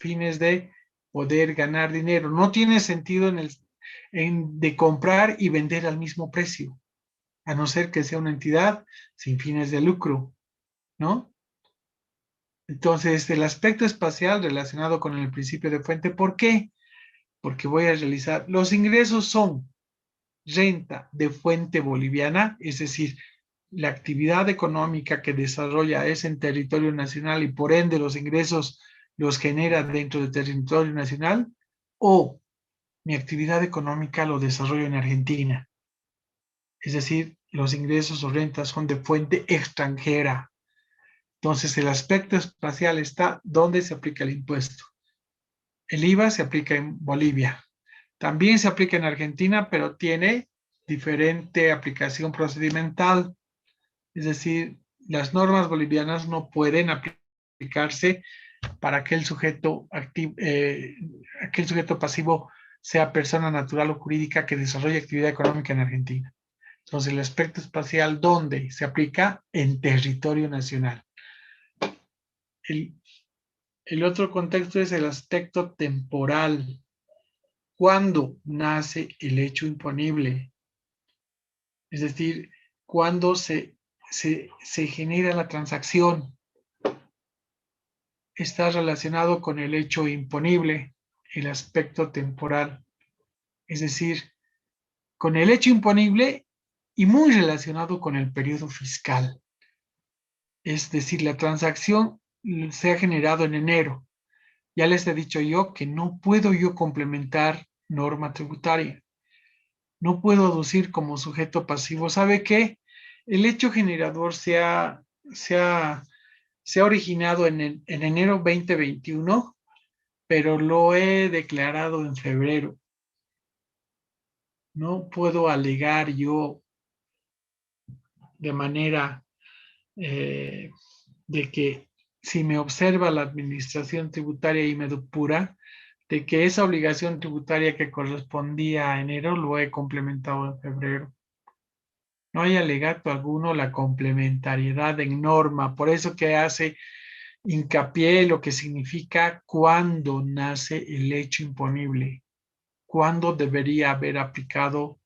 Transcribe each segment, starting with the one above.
fines de poder ganar dinero. No tiene sentido de comprar y vender al mismo precio, a no ser que sea una entidad sin fines de lucro, ¿no? Entonces, el aspecto espacial relacionado con el principio de fuente, ¿por qué? Porque voy a realizar, los ingresos son renta de fuente boliviana, es decir, la actividad económica que desarrolla es en territorio nacional y por ende los ingresos los genera dentro del territorio nacional, o mi actividad económica lo desarrollo en Argentina, es decir, los ingresos o rentas son de fuente extranjera. Entonces, el aspecto espacial está donde se aplica el impuesto. El IVA se aplica en Bolivia. También se aplica en Argentina, pero tiene diferente aplicación procedimental. Es decir, las normas bolivianas no pueden aplicarse para aquel sujeto pasivo sea persona natural o jurídica que desarrolle actividad económica en Argentina. Entonces, el aspecto espacial, ¿dónde se aplica? En territorio nacional. El, el otro contexto es el aspecto temporal. ¿Cuándo nace el hecho imponible? Es decir, ¿cuándo se genera la transacción? Está relacionado con el hecho imponible, el aspecto temporal. Es decir, con el hecho imponible y muy relacionado con el periodo fiscal. Es decir, la transacción se ha generado en enero. Ya les he dicho yo que no puedo yo complementar norma tributaria. No puedo aducir como sujeto pasivo. ¿Sabe qué? El hecho generador se ha, se ha originado en enero 2021, pero lo he declarado en febrero. No puedo alegar yo de manera de que si me observa la administración tributaria y me depura, de que esa obligación tributaria que correspondía a enero lo he complementado en febrero. No hay alegato alguno la complementariedad en norma, por eso que hace hincapié lo que significa cuándo nace el hecho imponible, cuándo debería haber aplicado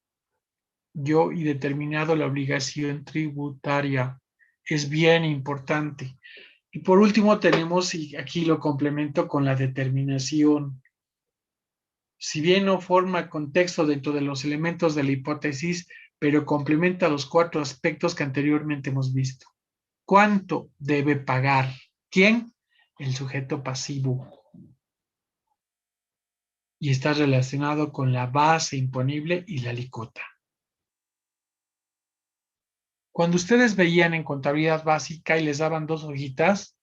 yo y determinado la obligación tributaria. Es bien importante. Y por último tenemos, y aquí lo complemento con la determinación. Si bien no forma contexto dentro de los elementos de la hipótesis, pero complementa los 4 aspectos que anteriormente hemos visto. ¿Cuánto debe pagar? ¿Quién? El sujeto pasivo. Y está relacionado con la base imponible y la alícuota. Cuando ustedes veían en contabilidad básica y les daban 2 hojitas,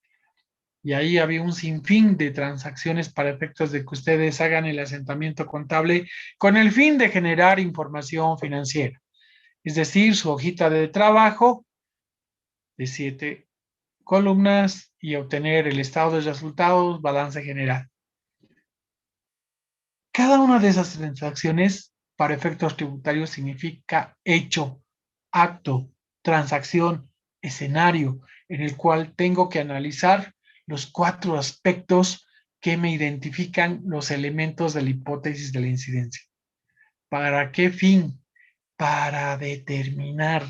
y ahí había un sinfín de transacciones para efectos de que ustedes hagan el asentamiento contable con el fin de generar información financiera. Es decir, su hojita de trabajo de 7 columnas y obtener el estado de resultados, balance general. Cada una de esas transacciones para efectos tributarios significa hecho, acto, transacción, escenario, en el cual tengo que analizar los 4 aspectos que me identifican los elementos de la hipótesis de la incidencia. ¿Para qué fin? Para determinar.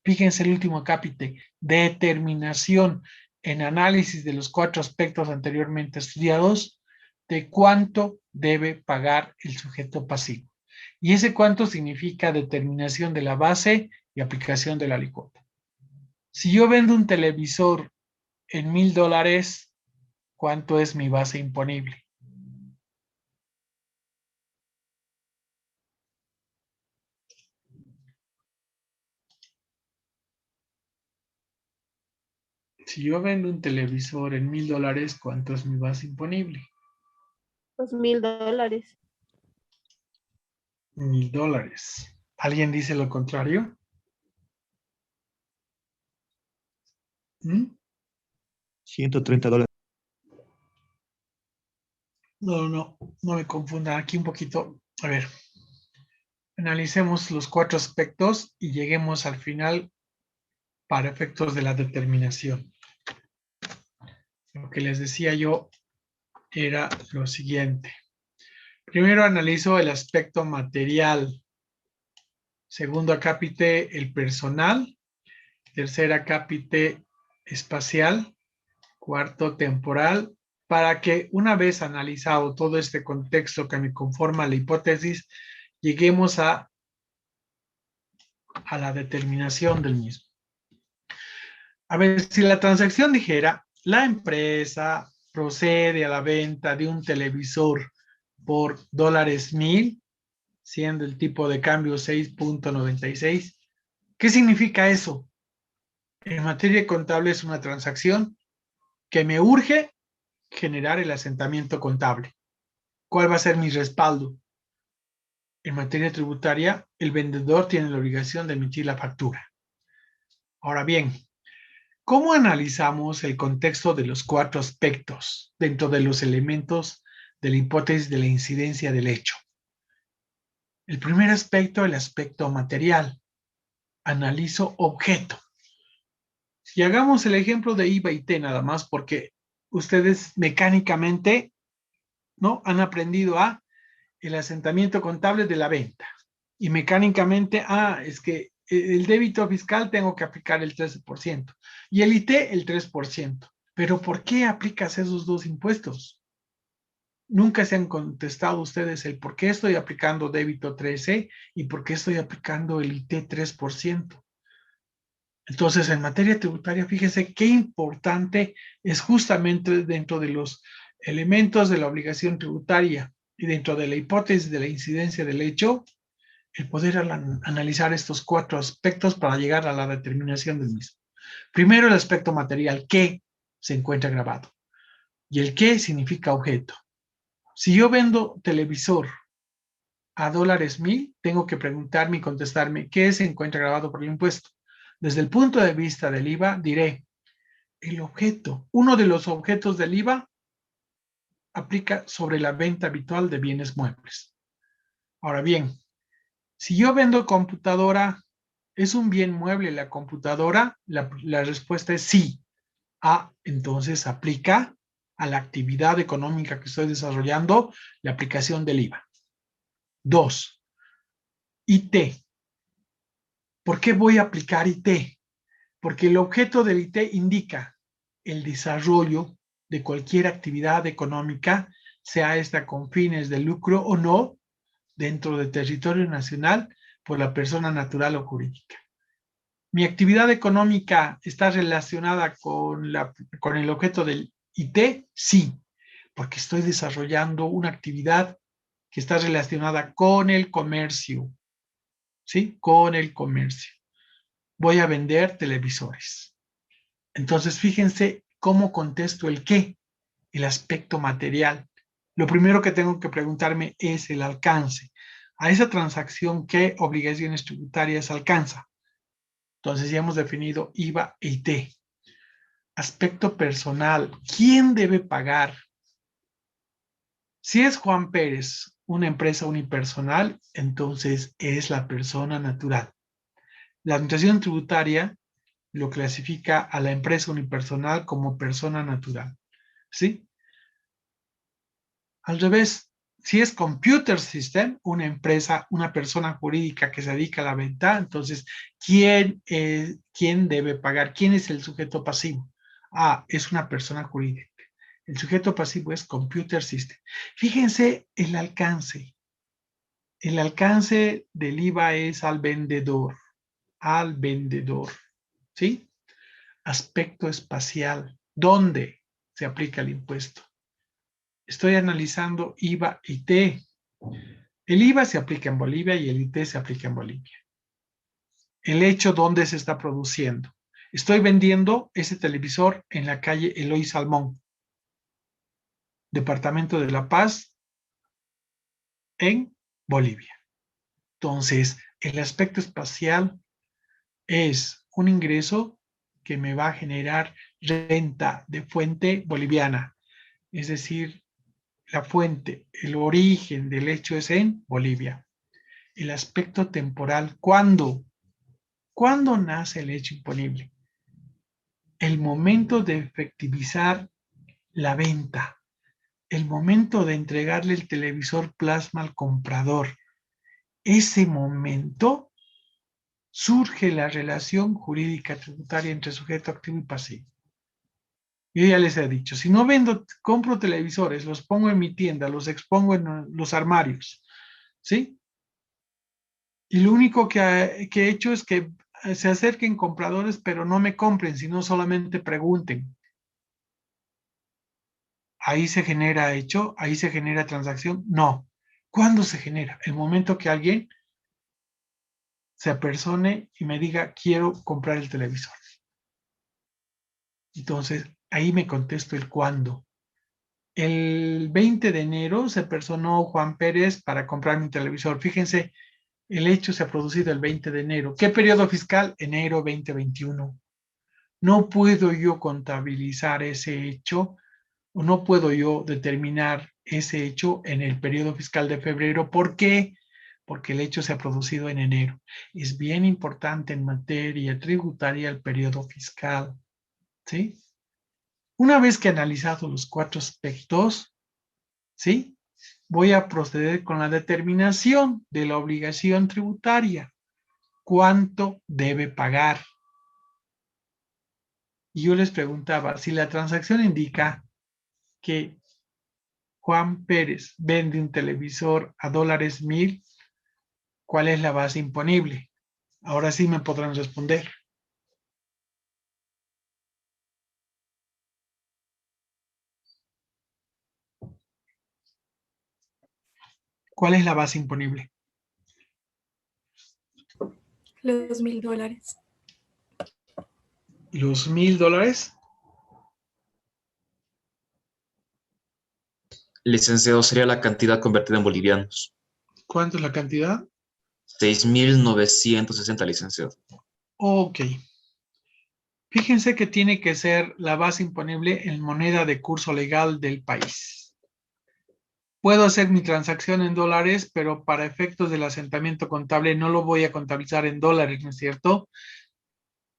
Fíjense el último capítulo, determinación en análisis de los 4 aspectos anteriormente estudiados de cuánto debe pagar el sujeto pasivo. Y ese cuánto significa determinación de la base y aplicación de la alícuota. Si yo vendo un televisor en $1,000, ¿cuánto es mi base imponible? Si yo vendo un televisor en $1,000, ¿cuánto es mi base imponible? $2,000. $1,000. ¿Alguien dice lo contrario? $130. No me confundan aquí un poquito. A ver, analicemos los 4 aspectos y lleguemos al final para efectos de la determinación. Lo que les decía yo, era lo siguiente. Primero analizo el aspecto material. Segundo acápite, el personal. Tercer acápite, espacial. Cuarto, temporal. Para que una vez analizado todo este contexto que me conforma la hipótesis, lleguemos a la determinación del mismo. A ver, si la transacción dijera, la empresa procede a la venta de un televisor por $1,000, siendo el tipo de cambio 6.96. ¿Qué significa eso? En materia contable es una transacción que me urge generar el asentamiento contable. ¿Cuál va a ser mi respaldo? En materia tributaria, el vendedor tiene la obligación de emitir la factura. Ahora bien, ¿cómo analizamos el contexto de los 4 aspectos dentro de los elementos de la hipótesis de la incidencia del hecho? El primer aspecto, el aspecto material. Analizo objeto. Y hagamos el ejemplo de IVA y T nada más porque ustedes mecánicamente, ¿no?, han aprendido a el asentamiento contable de la venta. Y mecánicamente, es que el débito fiscal tengo que aplicar el 13% y el IT el 3%. Pero ¿por qué aplicas esos dos impuestos? Nunca se han contestado ustedes el por qué estoy aplicando débito 13 y por qué estoy aplicando el IT 3%. Entonces, en materia tributaria, fíjese qué importante es justamente dentro de los elementos de la obligación tributaria y dentro de la hipótesis de la incidencia del hecho, el poder analizar estos 4 aspectos para llegar a la determinación del mismo. Primero, el aspecto material, ¿qué se encuentra grabado? Y el qué significa objeto. Si yo vendo televisor a $1,000, tengo que preguntarme y contestarme qué se encuentra grabado por el impuesto. Desde el punto de vista del IVA, diré, el objeto, uno de los objetos del IVA aplica sobre la venta habitual de bienes muebles. Ahora bien, si yo vendo computadora, ¿es un bien mueble la computadora? La respuesta es sí. Entonces aplica a la actividad económica que estoy desarrollando la aplicación del IVA. 2. IT. ¿Por qué voy a aplicar IT? Porque el objeto del IT indica el desarrollo de cualquier actividad económica, sea esta con fines de lucro o no, dentro del territorio nacional por la persona natural o jurídica. ¿Mi actividad económica está relacionada con el objeto del IT? Sí, porque estoy desarrollando una actividad que está relacionada con el comercio, ¿sí? Con el comercio. Voy a vender televisores. Entonces, fíjense cómo contesto el qué, el aspecto material. Lo primero que tengo que preguntarme es el alcance. A esa transacción, ¿qué obligaciones tributarias alcanza? Entonces, ya hemos definido IVA e IT. Aspecto personal. ¿Quién debe pagar? Si es Juan Pérez, una empresa unipersonal, entonces es la persona natural. La administración tributaria lo clasifica a la empresa unipersonal como persona natural, ¿sí? Al revés, si es Computer System, una empresa, una persona jurídica que se dedica a la venta, entonces, ¿quién debe pagar? ¿Quién es el sujeto pasivo? Es una persona jurídica. El sujeto pasivo es Computer System. Fíjense el alcance. El alcance del IVA es al vendedor, ¿sí? Aspecto espacial, ¿dónde se aplica el impuesto? Estoy analizando IVA y IT. El IVA se aplica en Bolivia y el IT se aplica en Bolivia. El hecho, ¿dónde se está produciendo? Estoy vendiendo ese televisor en la calle Eloy Salmón, departamento de La Paz, en Bolivia. Entonces, el aspecto espacial es un ingreso que me va a generar renta de fuente boliviana, es decir, la fuente, el origen del hecho es en Bolivia. El aspecto temporal, ¿cuándo? ¿Cuándo nace el hecho imponible? El momento de efectivizar la venta. el momento de entregarle el televisor plasma al comprador, ese momento surge la relación jurídica tributaria entre sujeto activo y pasivo. Yo ya les he dicho, si no vendo, compro televisores, los pongo en mi tienda, los expongo en los armarios, ¿sí? Y lo único que he hecho es que se acerquen compradores, pero no me compren, sino solamente pregunten. Ahí se genera hecho, ahí se genera transacción. No. ¿Cuándo se genera? El momento que alguien se apersone y me diga, quiero comprar el televisor. Entonces, ahí me contesto el cuándo. El 20 de enero se personó Juan Pérez para comprar mi televisor. Fíjense, el hecho se ha producido el 20 de enero. ¿Qué periodo fiscal? Enero 2021. No puedo yo contabilizar ese hecho o no puedo yo determinar ese hecho en el periodo fiscal de febrero. ¿Por qué? Porque el hecho se ha producido en enero. Es bien importante en materia tributaria el periodo fiscal, ¿sí? Una vez que he analizado los 4 aspectos, ¿sí? Voy a proceder con la determinación de la obligación tributaria. ¿Cuánto debe pagar? Y yo les preguntaba, si la transacción indica que Juan Pérez vende un televisor a $1,000, ¿cuál es la base imponible? Ahora sí me podrán responder. ¿Cuál es la base imponible? Los $1,000. ¿Los $1,000? Licenciado, sería la cantidad convertida en bolivianos. ¿Cuánto es la cantidad? 6.960, licenciado. Ok. Fíjense que tiene que ser la base imponible en moneda de curso legal del país. Puedo hacer mi transacción en dólares, pero para efectos del asentamiento contable no lo voy a contabilizar en dólares, ¿no es cierto?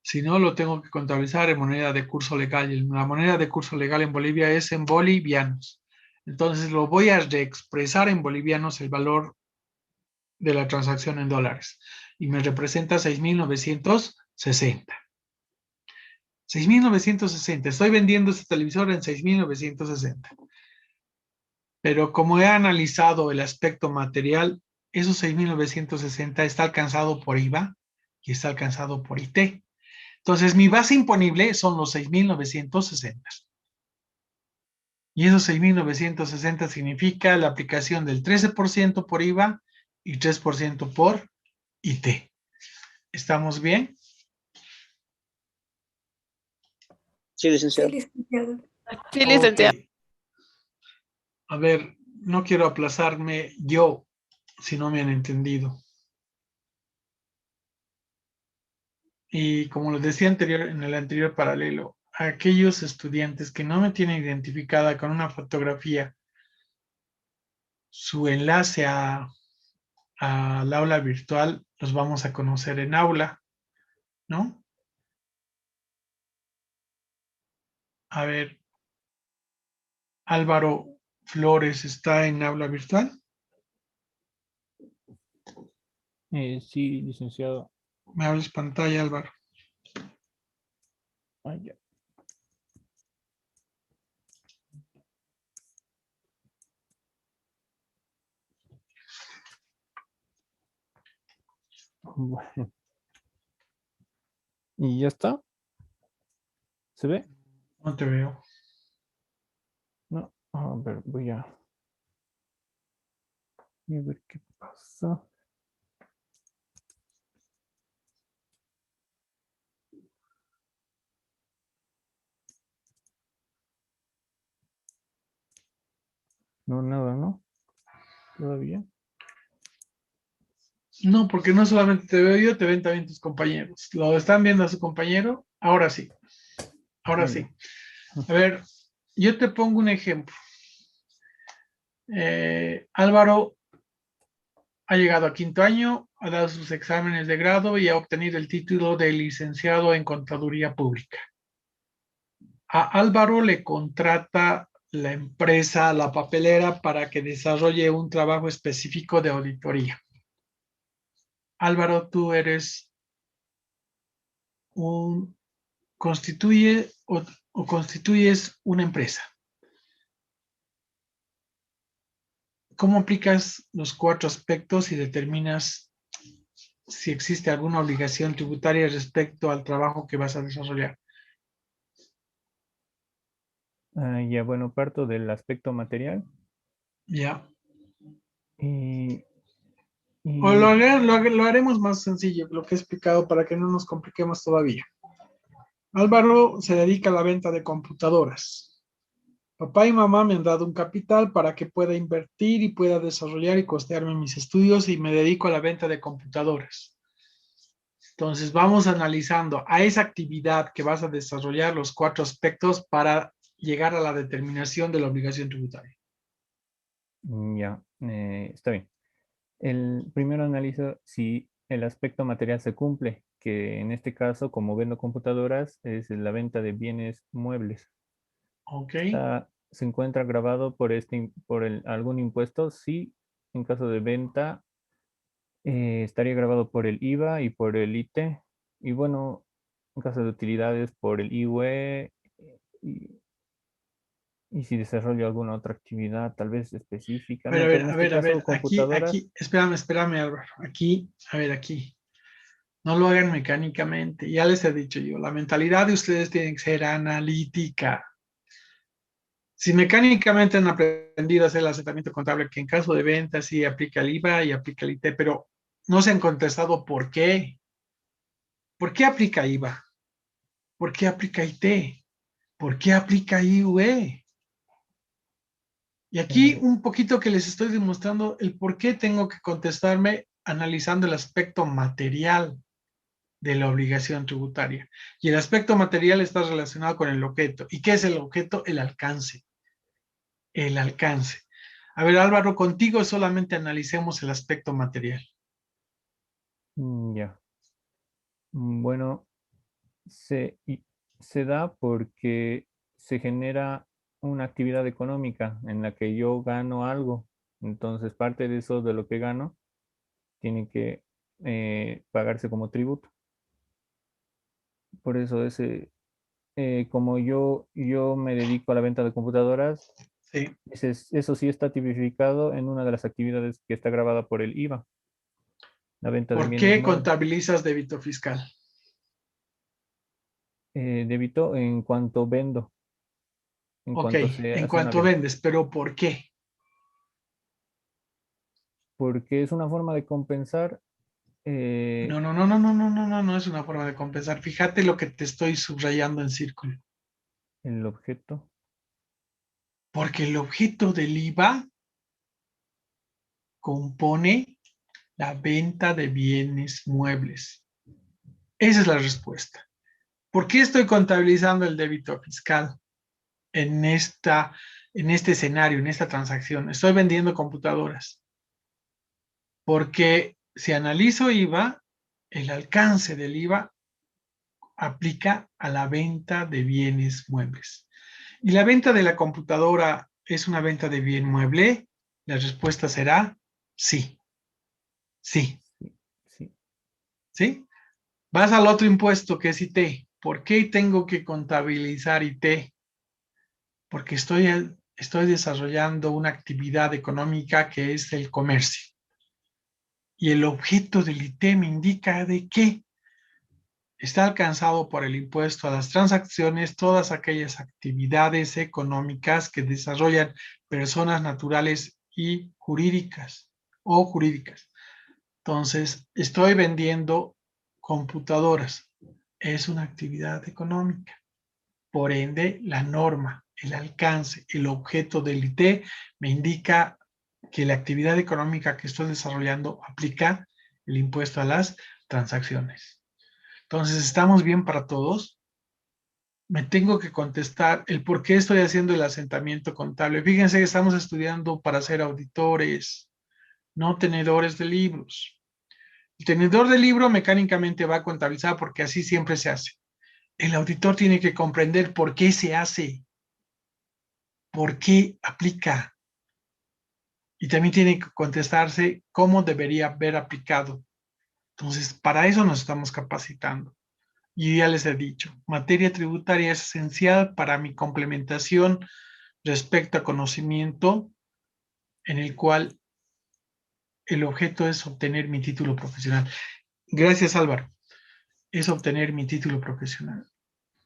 Si no, lo tengo que contabilizar en moneda de curso legal. Y la moneda de curso legal en Bolivia es en bolivianos. Entonces lo voy a reexpresar en bolivianos el valor de la transacción en dólares. Y me representa 6,960. 6,960. Estoy vendiendo este televisor en 6,960. Pero como he analizado el aspecto material, esos 6,960 está alcanzado por IVA y está alcanzado por IT. Entonces, mi base imponible son los 6,960. Y esos 6,960 significa la aplicación del 13% por IVA y 3% por IT. ¿Estamos bien? Sí, licenciado. Sí, licenciado. Sí, licenciado. Ok. A ver, no quiero aplazarme yo si no me han entendido. Y como les decía en el anterior paralelo, a aquellos estudiantes que no me tienen identificada con una fotografía su enlace al aula virtual, los vamos a conocer en aula, ¿no? A ver, Álvaro Flores está en aula virtual. Sí, licenciado. Me abres pantalla, Álvaro. Ah, ya. Bueno. ¿Y ya está? ¿Se ve? No te veo. No. A ver, voy a ver qué pasa. No, nada, ¿no? Todavía. No, porque no solamente te veo yo, te ven también tus compañeros. ¿Lo están viendo a su compañero? Ahora sí. Ahora Ah, sí. ya. A ver, yo te pongo un ejemplo. Álvaro ha llegado a 5º año, ha dado sus exámenes de grado y ha obtenido el título de licenciado en Contaduría Pública. A Álvaro le contrata la empresa, la papelera, para que desarrolle un trabajo específico de auditoría. Álvaro, tú eres constituye o constituyes una empresa. ¿Cómo aplicas los 4 aspectos y determinas si existe alguna obligación tributaria respecto al trabajo que vas a desarrollar? Ya, bueno, parto del aspecto material Ya. y, O y lo haremos más sencillo, lo que he explicado, para que no nos compliquemos todavía. Álvaro se dedica a la venta de computadoras. Papá y mamá me han dado un capital para que pueda invertir y pueda desarrollar y costearme mis estudios, y me dedico a la venta de computadoras. Entonces vamos analizando a esa actividad que vas a desarrollar los 4 aspectos para llegar a la determinación de la obligación tributaria. ya, está bien. El primero analizo si el aspecto material se cumple, que en este caso, como vendo computadoras, es la venta de bienes muebles. ¿Ok? ¿Se encuentra grabado por algún impuesto? Sí, en caso de venta, estaría grabado por el IVA y por el IT. Y bueno, en caso de utilidades, por el IUE. Y, y si desarrollo alguna otra actividad, tal vez específica. Pero No, pero en a este ver, a caso, ver, computadoras. espérame, Álvaro. Aquí, a ver, aquí. No lo hagan mecánicamente. Ya les he dicho yo, la mentalidad de ustedes tiene que ser analítica. Si mecánicamente han aprendido a hacer el asentamiento contable, que en caso de venta sí aplica el IVA y aplica el IT, pero no se han contestado por qué. ¿Por qué aplica IVA? ¿Por qué aplica IT? ¿Por qué aplica IUE? Y aquí eh, un poquito que les estoy demostrando el por qué tengo que contestarme analizando el aspecto material de la obligación tributaria. Y el aspecto material está relacionado con el objeto. ¿Y qué es el objeto? El alcance. El alcance. A ver, Álvaro, contigo solamente analicemos el aspecto material. ya. Bueno, se da porque se genera una actividad económica en la que yo gano algo. Entonces, parte de eso, de lo que gano, tiene que pagarse como tributo. Por eso como yo me dedico a la venta de computadoras, Sí. eso sí está tipificado en una de las actividades que está grabada por el IVA, la venta de ¿Por bienes qué muebles. contabilizas débito fiscal? Débito en cuanto vendo, en Ok, cuanto se en hace una cuanto venta, vendes, pero ¿por qué? porque es una forma de compensar No, eh, no, no, no, no, no, no, no, no es una forma de compensar. Fíjate lo que te estoy subrayando en círculo. el objeto. Porque el objeto del IVA compone la venta de bienes muebles. Esa es la respuesta. ¿Por qué estoy contabilizando el débito fiscal en este escenario, en esta transacción? Estoy vendiendo computadoras. Porque si analizo IVA, el alcance del IVA aplica a la venta de bienes muebles. ¿Y la venta de la computadora es una venta de bien mueble? La respuesta será sí, sí, Sí, sí. sí. Vas al otro impuesto que es IT. ¿Por qué tengo que contabilizar IT? Porque estoy desarrollando una actividad económica que es el comercio. Y el objeto del IT me indica de qué está alcanzado por el impuesto a las transacciones todas aquellas actividades económicas que desarrollan personas naturales y jurídicas o jurídicas. Entonces, estoy vendiendo computadoras. Es una actividad económica. Por ende, la norma, el alcance, el objeto del IT me indica que la actividad económica que estoy desarrollando aplica el impuesto a las transacciones. Entonces, ¿estamos bien para todos? Me tengo que contestar el por qué estoy haciendo el asentamiento contable. Fíjense que estamos estudiando para ser auditores, no tenedores de libros. El tenedor de libro mecánicamente va a contabilizar porque así siempre se hace. El auditor tiene que comprender por qué se hace, por qué aplica. Y también tiene que contestarse cómo debería haber aplicado. Entonces, para eso nos estamos capacitando. Y ya les he dicho, materia tributaria es esencial para mi complementación respecto a conocimiento en el cual el objeto es obtener mi título profesional. Gracias, Álvaro. Es obtener mi título profesional.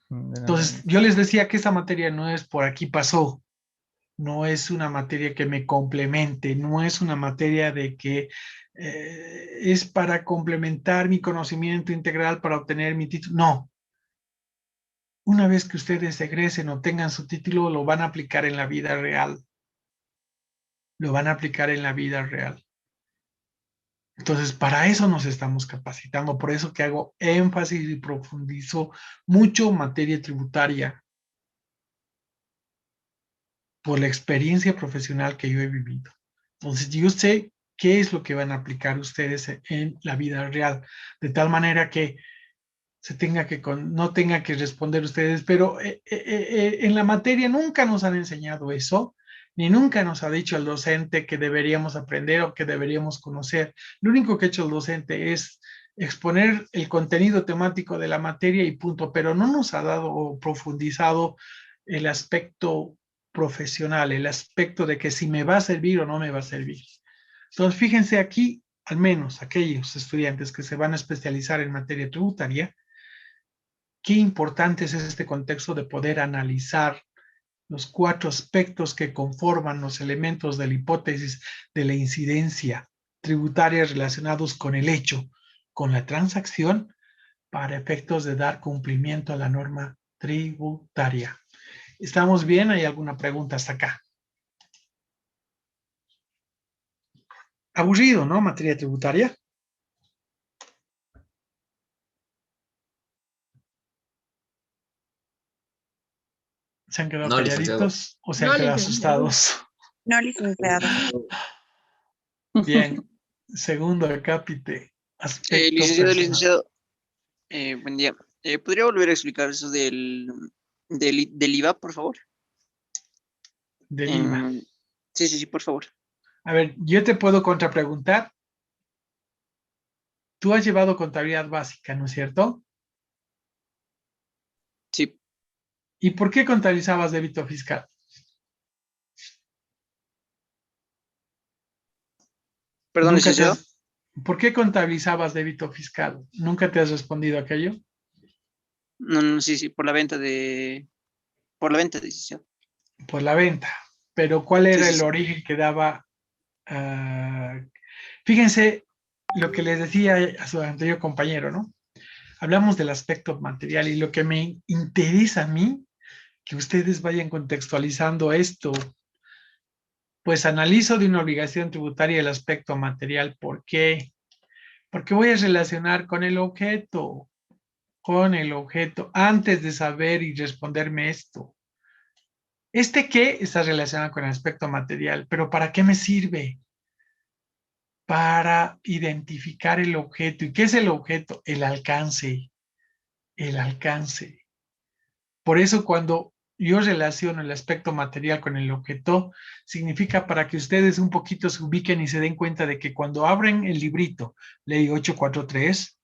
Entonces, yo les decía que esta materia no es por aquí pasó, no es una materia que me complemente, no es una materia de que es para complementar mi conocimiento integral para obtener mi título. No. Una vez que ustedes egresen o tengan su título, lo van a aplicar en la vida real. Lo van a aplicar en la vida real. Entonces, para eso nos estamos capacitando. Por eso que hago énfasis y profundizo mucho materia tributaria. Por la experiencia profesional que yo he vivido. Entonces, yo sé qué es lo que van a aplicar ustedes en la vida real. De tal manera que no tenga que responder ustedes, pero en la materia nunca nos han enseñado eso, ni nunca nos ha dicho el docente que deberíamos aprender o que deberíamos conocer. Lo único que ha hecho el docente es exponer el contenido temático de la materia y punto, pero no nos ha dado o profundizado el aspecto profesional, el aspecto de que si me va a servir o no me va a servir. Entonces, fíjense aquí, al menos aquellos estudiantes que se van a especializar en materia tributaria, qué importante es este contexto de poder analizar los 4 aspectos que conforman los elementos de la hipótesis de la incidencia tributaria relacionados con el hecho, con la transacción, para efectos de dar cumplimiento a la norma tributaria. ¿Estamos bien? ¿Hay alguna pregunta hasta acá? Aburrido, ¿no? Materia tributaria. ¿Se han quedado No, licenciado. calladitos o se han quedado asustados? No, licenciado. Bien. Segundo acápite. Aspecto Licenciado, personal. licenciado, buen día. ¿Podría volver a explicar eso del IVA, por favor? Del IVA. Sí, por favor. A ver, yo te puedo contrapreguntar. Tú has llevado contabilidad básica, ¿no es cierto? Sí. ¿Y por qué contabilizabas débito fiscal? Perdón, licenciado. ¿Por qué contabilizabas débito fiscal? ¿Nunca te has respondido a aquello? No, sí, por la venta licenciado. Por la venta. Pero ¿cuál era el Sí. origen que daba? Fíjense lo que les decía a su anterior compañero, ¿no? Hablamos del aspecto material y lo que me interesa a mí, que ustedes vayan contextualizando esto. Pues analizo de una obligación tributaria el aspecto material. ¿Por qué? Porque voy a relacionar con el objeto, antes de saber y responderme esto. ¿Este qué está relacionado con el aspecto material? ¿Pero para qué me sirve? Para identificar el objeto. ¿Y qué es el objeto? El alcance. El alcance. Por eso cuando yo relaciono el aspecto material con el objeto, significa para que ustedes un poquito se ubiquen y se den cuenta de que cuando abren el librito, ley 843,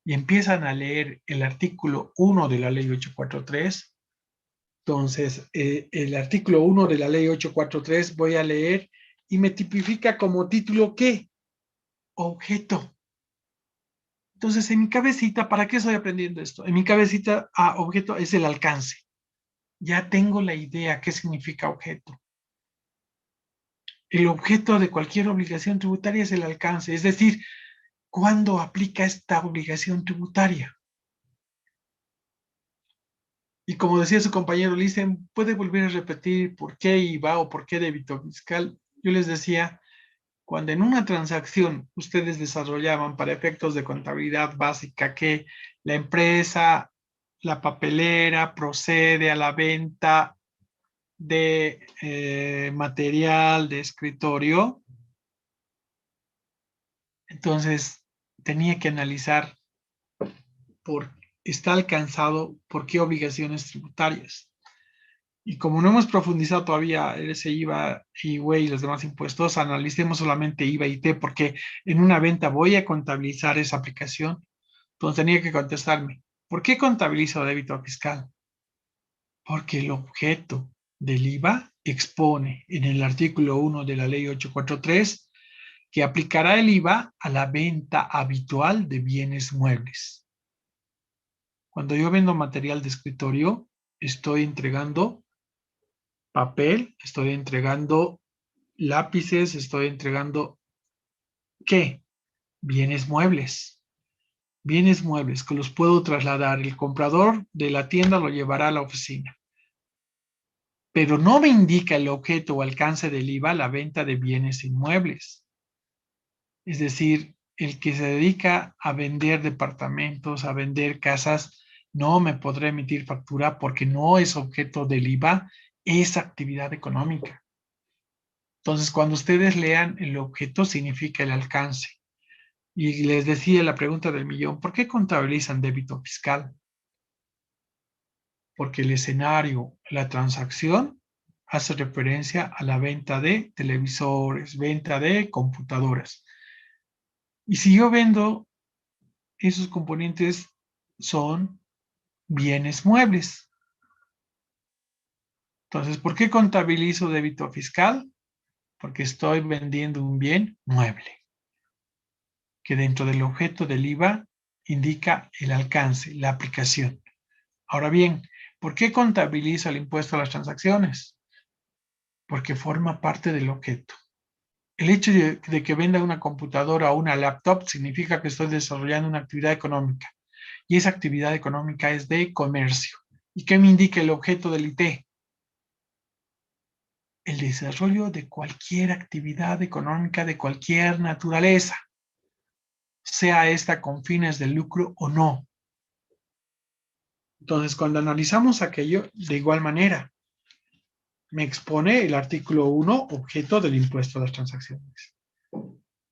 y empiezan a leer el artículo 1 de la ley 843, entonces el artículo 1 de la ley 843 voy a leer y me tipifica como título ¿qué? Objeto. Entonces en mi cabecita, ¿para qué estoy aprendiendo esto? En mi cabecita, objeto es el alcance. Ya tengo la idea qué significa objeto. El objeto de cualquier obligación tributaria es el alcance, es decir, ¿cuándo aplica esta obligación tributaria? Y como decía su compañero, le dicen, ¿puede volver a repetir por qué IVA o por qué débito fiscal? Yo les decía, cuando en una transacción ustedes desarrollaban para efectos de contabilidad básica que la empresa, la papelera, procede a la venta de material de escritorio, entonces tenía que analizar está alcanzado por qué obligaciones tributarias. Y como no hemos profundizado todavía ese IVA, IWE y los demás impuestos, analicemos solamente IVA y T, porque en una venta voy a contabilizar esa aplicación. Entonces tenía que contestarme, ¿por qué contabilizo débito fiscal? Porque el objeto del IVA expone en el artículo 1 de la ley 843 que aplicará el IVA a la venta habitual de bienes muebles. Cuando yo vendo material de escritorio, estoy entregando papel, estoy entregando lápices, estoy entregando, ¿qué? Bienes muebles. Bienes muebles que los puedo trasladar. El comprador de la tienda lo llevará a la oficina. Pero no me indica el objeto o alcance del IVA la venta de bienes inmuebles. Es decir, el que se dedica a vender departamentos, a vender casas, no me podrá emitir factura porque no es objeto del IVA esa actividad económica. Entonces, cuando ustedes lean el objeto, significa el alcance. Y les decía la pregunta del millón, ¿por qué contabilizan débito fiscal? Porque el escenario, la transacción, hace referencia a la venta de televisores, venta de computadoras. Y si yo vendo, esos componentes son bienes muebles. Entonces, ¿por qué contabilizo débito fiscal? Porque estoy vendiendo un bien mueble, que dentro del objeto del IVA indica el alcance, la aplicación. Ahora bien, ¿por qué contabilizo el impuesto a las transacciones? Porque forma parte del objeto. El hecho de que venda una computadora o una laptop significa que estoy desarrollando una actividad económica. Y esa actividad económica es de comercio. ¿Y qué me indica el objeto del IT? El desarrollo de cualquier actividad económica de cualquier naturaleza, sea esta con fines de lucro o no. Entonces, cuando analizamos aquello, de igual manera, me expone el artículo 1, objeto del impuesto a las transacciones.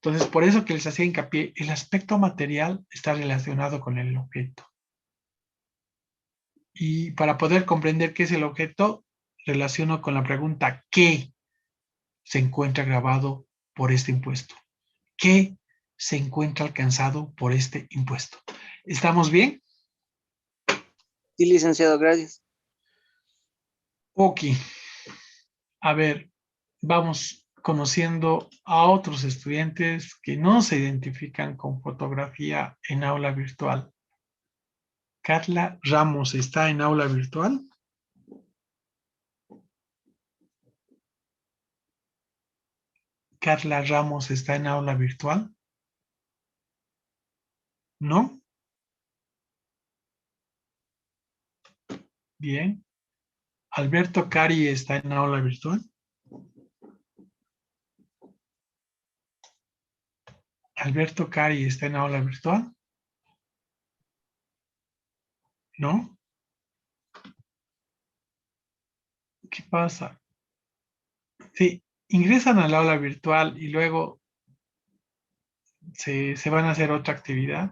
Entonces, por eso que les hacía hincapié, el aspecto material está relacionado con el objeto. Y para poder comprender qué es el objeto, relaciono con la pregunta ¿qué se encuentra grabado por este impuesto? ¿Qué se encuentra alcanzado por este impuesto? ¿Estamos bien? Sí, licenciado, gracias. Ok. A ver, vamos conociendo a otros estudiantes que no se identifican con fotografía en aula virtual. Carla Ramos está en aula virtual. Carla Ramos está en aula virtual. ¿No? Bien. Alberto Cari está en aula virtual. Alberto Cari está en aula virtual. ¿No? ¿Qué pasa? Sí, ingresan al aula virtual y luego se van a hacer otra actividad.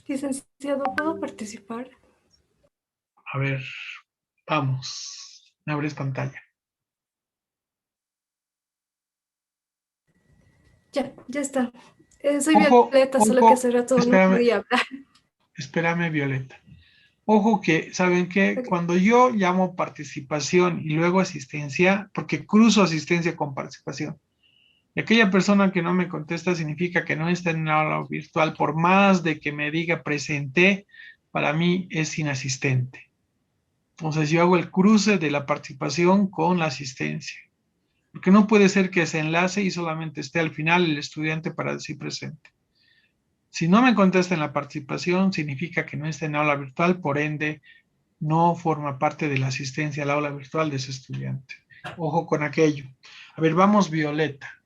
Licenciado, ¿puedo participar? A ver, vamos. Me abres pantalla. Ya está. Soy Ojo, Violeta, solo que ojo, hace rato no espérame, podía hablar. espérame, Violeta. Ojo que, ¿saben qué? Ok. Cuando yo llamo participación y luego asistencia, porque cruzo asistencia con participación, y aquella persona que no me contesta significa que no está en la aula virtual, por más de que me diga presente, para mí es inasistente. Entonces yo hago el cruce de la participación con la asistencia, porque no puede ser que se enlace y solamente esté al final el estudiante para decir presente. Si no me contesta en la participación, significa que no está en aula virtual, por ende, no forma parte de la asistencia al aula virtual de ese estudiante. Ojo con aquello. A ver, vamos, Violeta.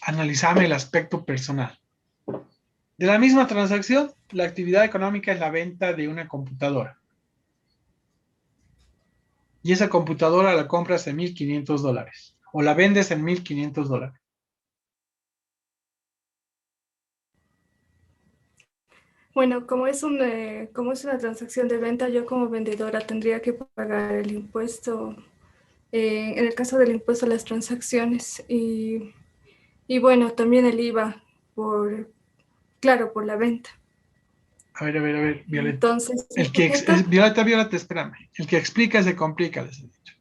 Analizame el aspecto personal. De la misma transacción, la actividad económica es la venta de una computadora. Y esa computadora la compras en $1,500 o la vendes en $1,500. Bueno, como es una transacción de venta, yo como vendedora tendría que pagar el impuesto, en el caso del impuesto a las transacciones y bueno, también el IVA claro, por la venta. A ver, Violeta. Entonces, el sujeto, Violeta, espérame. El que explica se complica, les he dicho.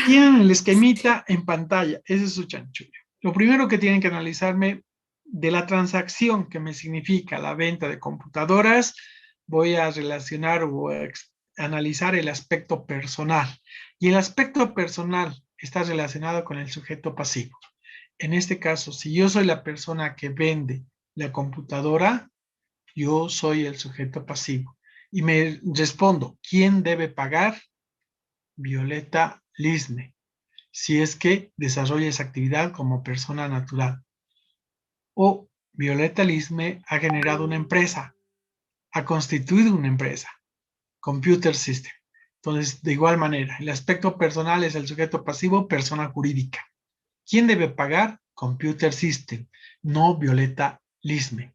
Tienen el esquemita en pantalla, ese es su chanchullo. Lo primero que tienen que analizarme de la transacción, que me significa la venta de computadoras, voy a relacionar o analizar el aspecto personal. Y el aspecto personal está relacionado con el sujeto pasivo. En este caso, si yo soy la persona que vende la computadora, yo soy el sujeto pasivo. Y me respondo, ¿quién debe pagar? Violeta Lisne, si es que desarrolla esa actividad como persona natural. O Violeta Lisne ha generado una empresa, ha constituido una empresa, Computer System. Entonces, de igual manera, el aspecto personal es el sujeto pasivo, persona jurídica. ¿Quién debe pagar? Computer System, no Violeta Lisne.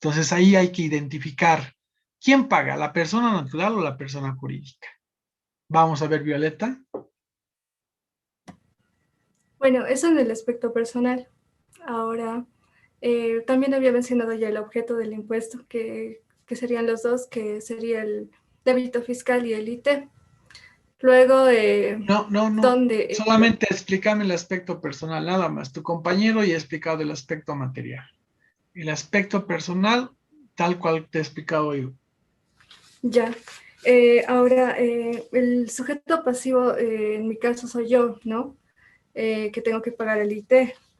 Entonces, ahí hay que identificar quién paga, la persona natural o la persona jurídica. Vamos a ver, Violeta. bueno, eso en el aspecto personal. Ahora, también había mencionado ya el objeto del impuesto, que serían los dos, que sería el débito fiscal y el IT. Luego, No. donde, Solamente explícame el aspecto personal, nada más. Tu compañero ya ha explicado el aspecto material. El aspecto personal, tal cual te he explicado yo. ya. Ahora, el sujeto pasivo, en mi caso soy yo, ¿no? Que tengo que pagar el IT.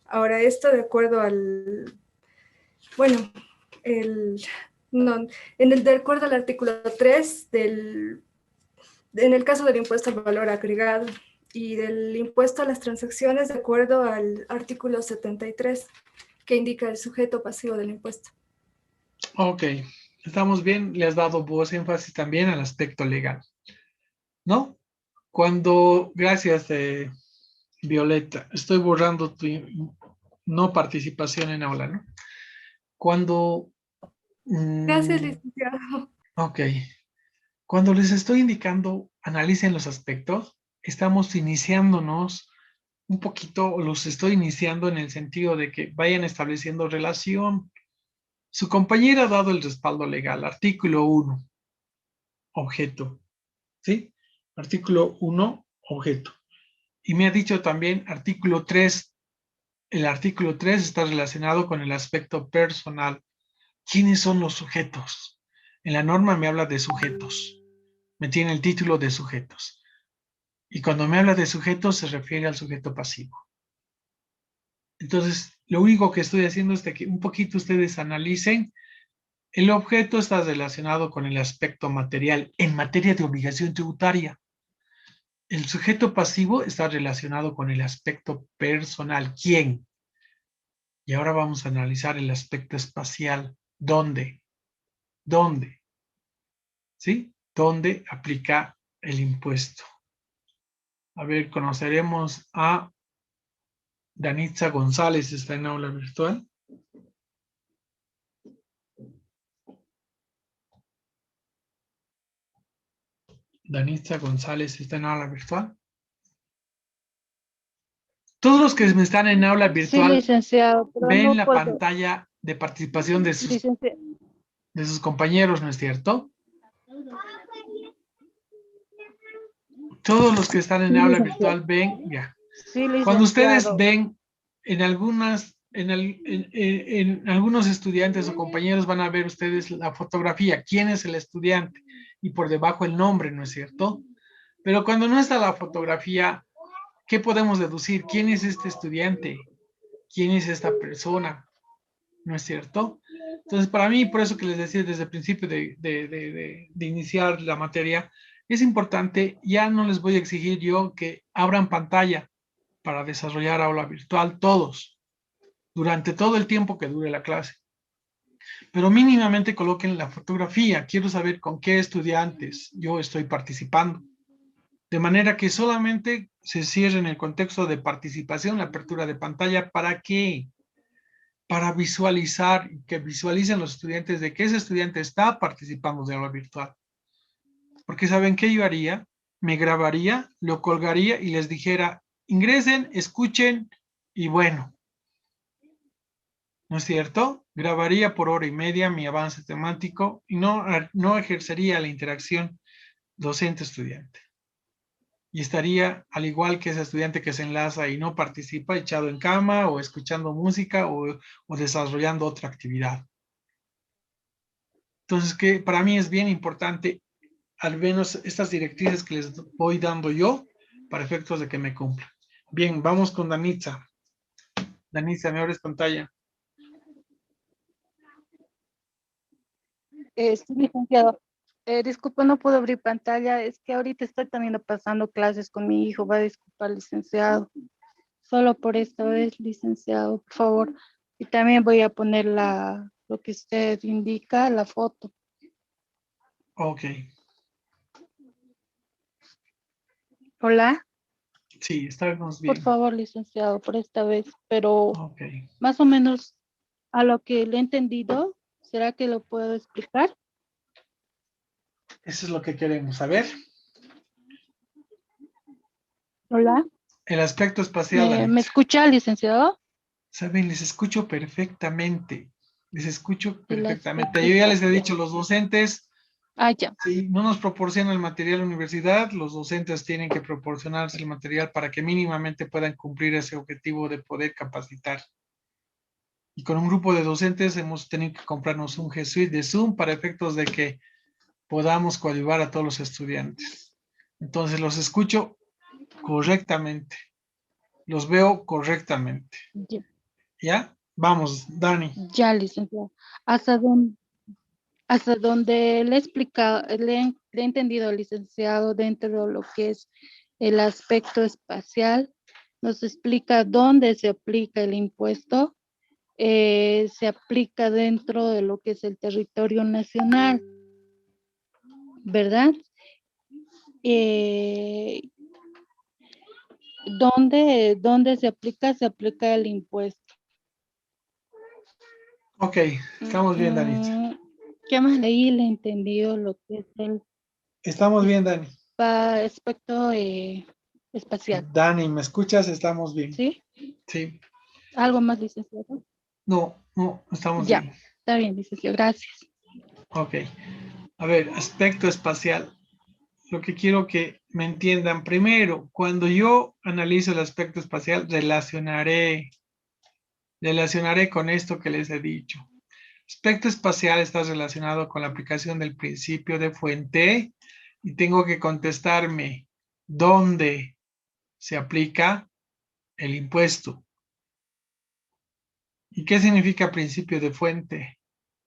Ahora, esto de acuerdo bueno, no, de acuerdo al artículo 3 en el caso del impuesto al valor agregado y del impuesto a las transacciones, de acuerdo al artículo 73, que indica el sujeto pasivo del impuesto. Ok, estamos bien. Le has dado vos énfasis también al aspecto legal, ¿no? Gracias, Violeta, estoy borrando tu no participación en aula, ¿no? Cuando, Gracias, mm, licenciado. ok, cuando les estoy indicando, analicen los aspectos, estamos iniciándonos un poquito, los estoy iniciando en el sentido de que vayan estableciendo relación. Su compañera ha dado el respaldo legal, artículo 1, objeto, ¿sí? Artículo 1, objeto. Y me ha dicho también artículo 3, el artículo 3 está relacionado con el aspecto personal. ¿Quiénes son los sujetos? En la norma me habla de sujetos, me tiene el título de sujetos. Y cuando me habla de sujetos se refiere al sujeto pasivo. Entonces, lo único que estoy haciendo es que un poquito ustedes analicen. El objeto está relacionado con el aspecto material en materia de obligación tributaria. El sujeto pasivo está relacionado con el aspecto personal. ¿Quién? Y ahora vamos a analizar el aspecto espacial. ¿Dónde? ¿Dónde? ¿Sí? ¿Dónde aplica el impuesto? A ver, conoceremos a Danitza González, está en aula virtual. Danitza González está en aula virtual. Todos los que me están en aula Sí, virtual licenciado, pero ven no la puedo. pantalla de participación de Licenciado. sus compañeros, ¿no es cierto? Todos los que están en Sí, aula licenciado. virtual ven, ya. Sí, Cuando ustedes licenciado. ven en en algunos estudiantes o compañeros van a ver ustedes la fotografía, quién es el estudiante y por debajo el nombre, ¿no es cierto? Pero cuando no está la fotografía, ¿qué podemos deducir? ¿Quién es este estudiante? ¿Quién es esta persona? ¿No es cierto? Entonces, para mí, por eso que les decía desde el principio de iniciar la materia, es importante, ya no les voy a exigir yo que abran pantalla para desarrollar aula virtual todos, durante todo el tiempo que dure la clase. Pero mínimamente coloquen la fotografía. Quiero saber con qué estudiantes yo estoy participando. De manera que solamente se cierre en el contexto de participación, la apertura de pantalla. ¿Para qué? para visualizar y que visualicen los estudiantes de que ese estudiante está participando de aula virtual. Porque ¿saben qué yo haría? Me grabaría, lo colgaría y les dijera, ingresen, escuchen y bueno, ¿no es cierto? Grabaría por hora y media mi avance temático y no ejercería la interacción docente-estudiante. Y estaría al igual que ese estudiante que se enlaza y no participa, echado en cama o escuchando música o desarrollando otra actividad. Entonces, que para mí es bien importante, al menos estas directrices que les voy dando yo, para efectos de que me cumplan. Bien, vamos con Danitza. Danitza, ¿me abres pantalla? Sí, licenciado. Disculpa, no puedo abrir pantalla. Es que ahorita estoy también pasando clases con mi hijo. Va a disculpar, licenciado. Solo por esta vez, licenciado, por favor. Y también voy a poner lo que usted indica, la foto. Ok. Hola. Sí, estamos Por bien. favor, licenciado, por esta vez. Pero Ok. más o menos a lo que le he entendido, ¿será que lo puedo explicar? Eso es lo que queremos saber. Hola. El aspecto espacial, ¿Me Danitza. escucha, licenciado? Saben, les escucho perfectamente. Les escucho El perfectamente. aspecto Yo ya les he espacial. dicho, los docentes, Ah, ya. si no nos proporciona el material a la universidad, los docentes tienen que proporcionarse el material para que mínimamente puedan cumplir ese objetivo de poder capacitar. Y con un grupo de docentes hemos tenido que comprarnos un G Suite de Zoom para efectos de que podamos coadyuvar a todos los estudiantes. Entonces los escucho correctamente, los veo correctamente. Ya, ¿Ya? Vamos, Dani. ya, licenciado. Hasta donde le he explicado, le he entendido, licenciado, dentro de lo que es el aspecto espacial, nos explica dónde se aplica el impuesto. Se aplica dentro de lo que es el territorio nacional, ¿verdad? Eh, ¿Dónde se aplica el impuesto? Ok, estamos bien, Danita. ¿Qué más leí? Le he entendido lo que es el Estamos bien, Dani. aspecto espacial, Dani, ¿me escuchas? Estamos bien. ¿sí? Sí. ¿Algo más, licenciado? No, no, estamos Ya, bien. está bien, licenciado, gracias. Ok. A ver, aspecto espacial. Lo que quiero que me entiendan primero, cuando yo analizo el aspecto espacial, relacionaré con esto que les he dicho. Aspecto espacial está relacionado con la aplicación del principio de fuente y tengo que contestarme dónde se aplica el impuesto. ¿Y qué significa principio de fuente?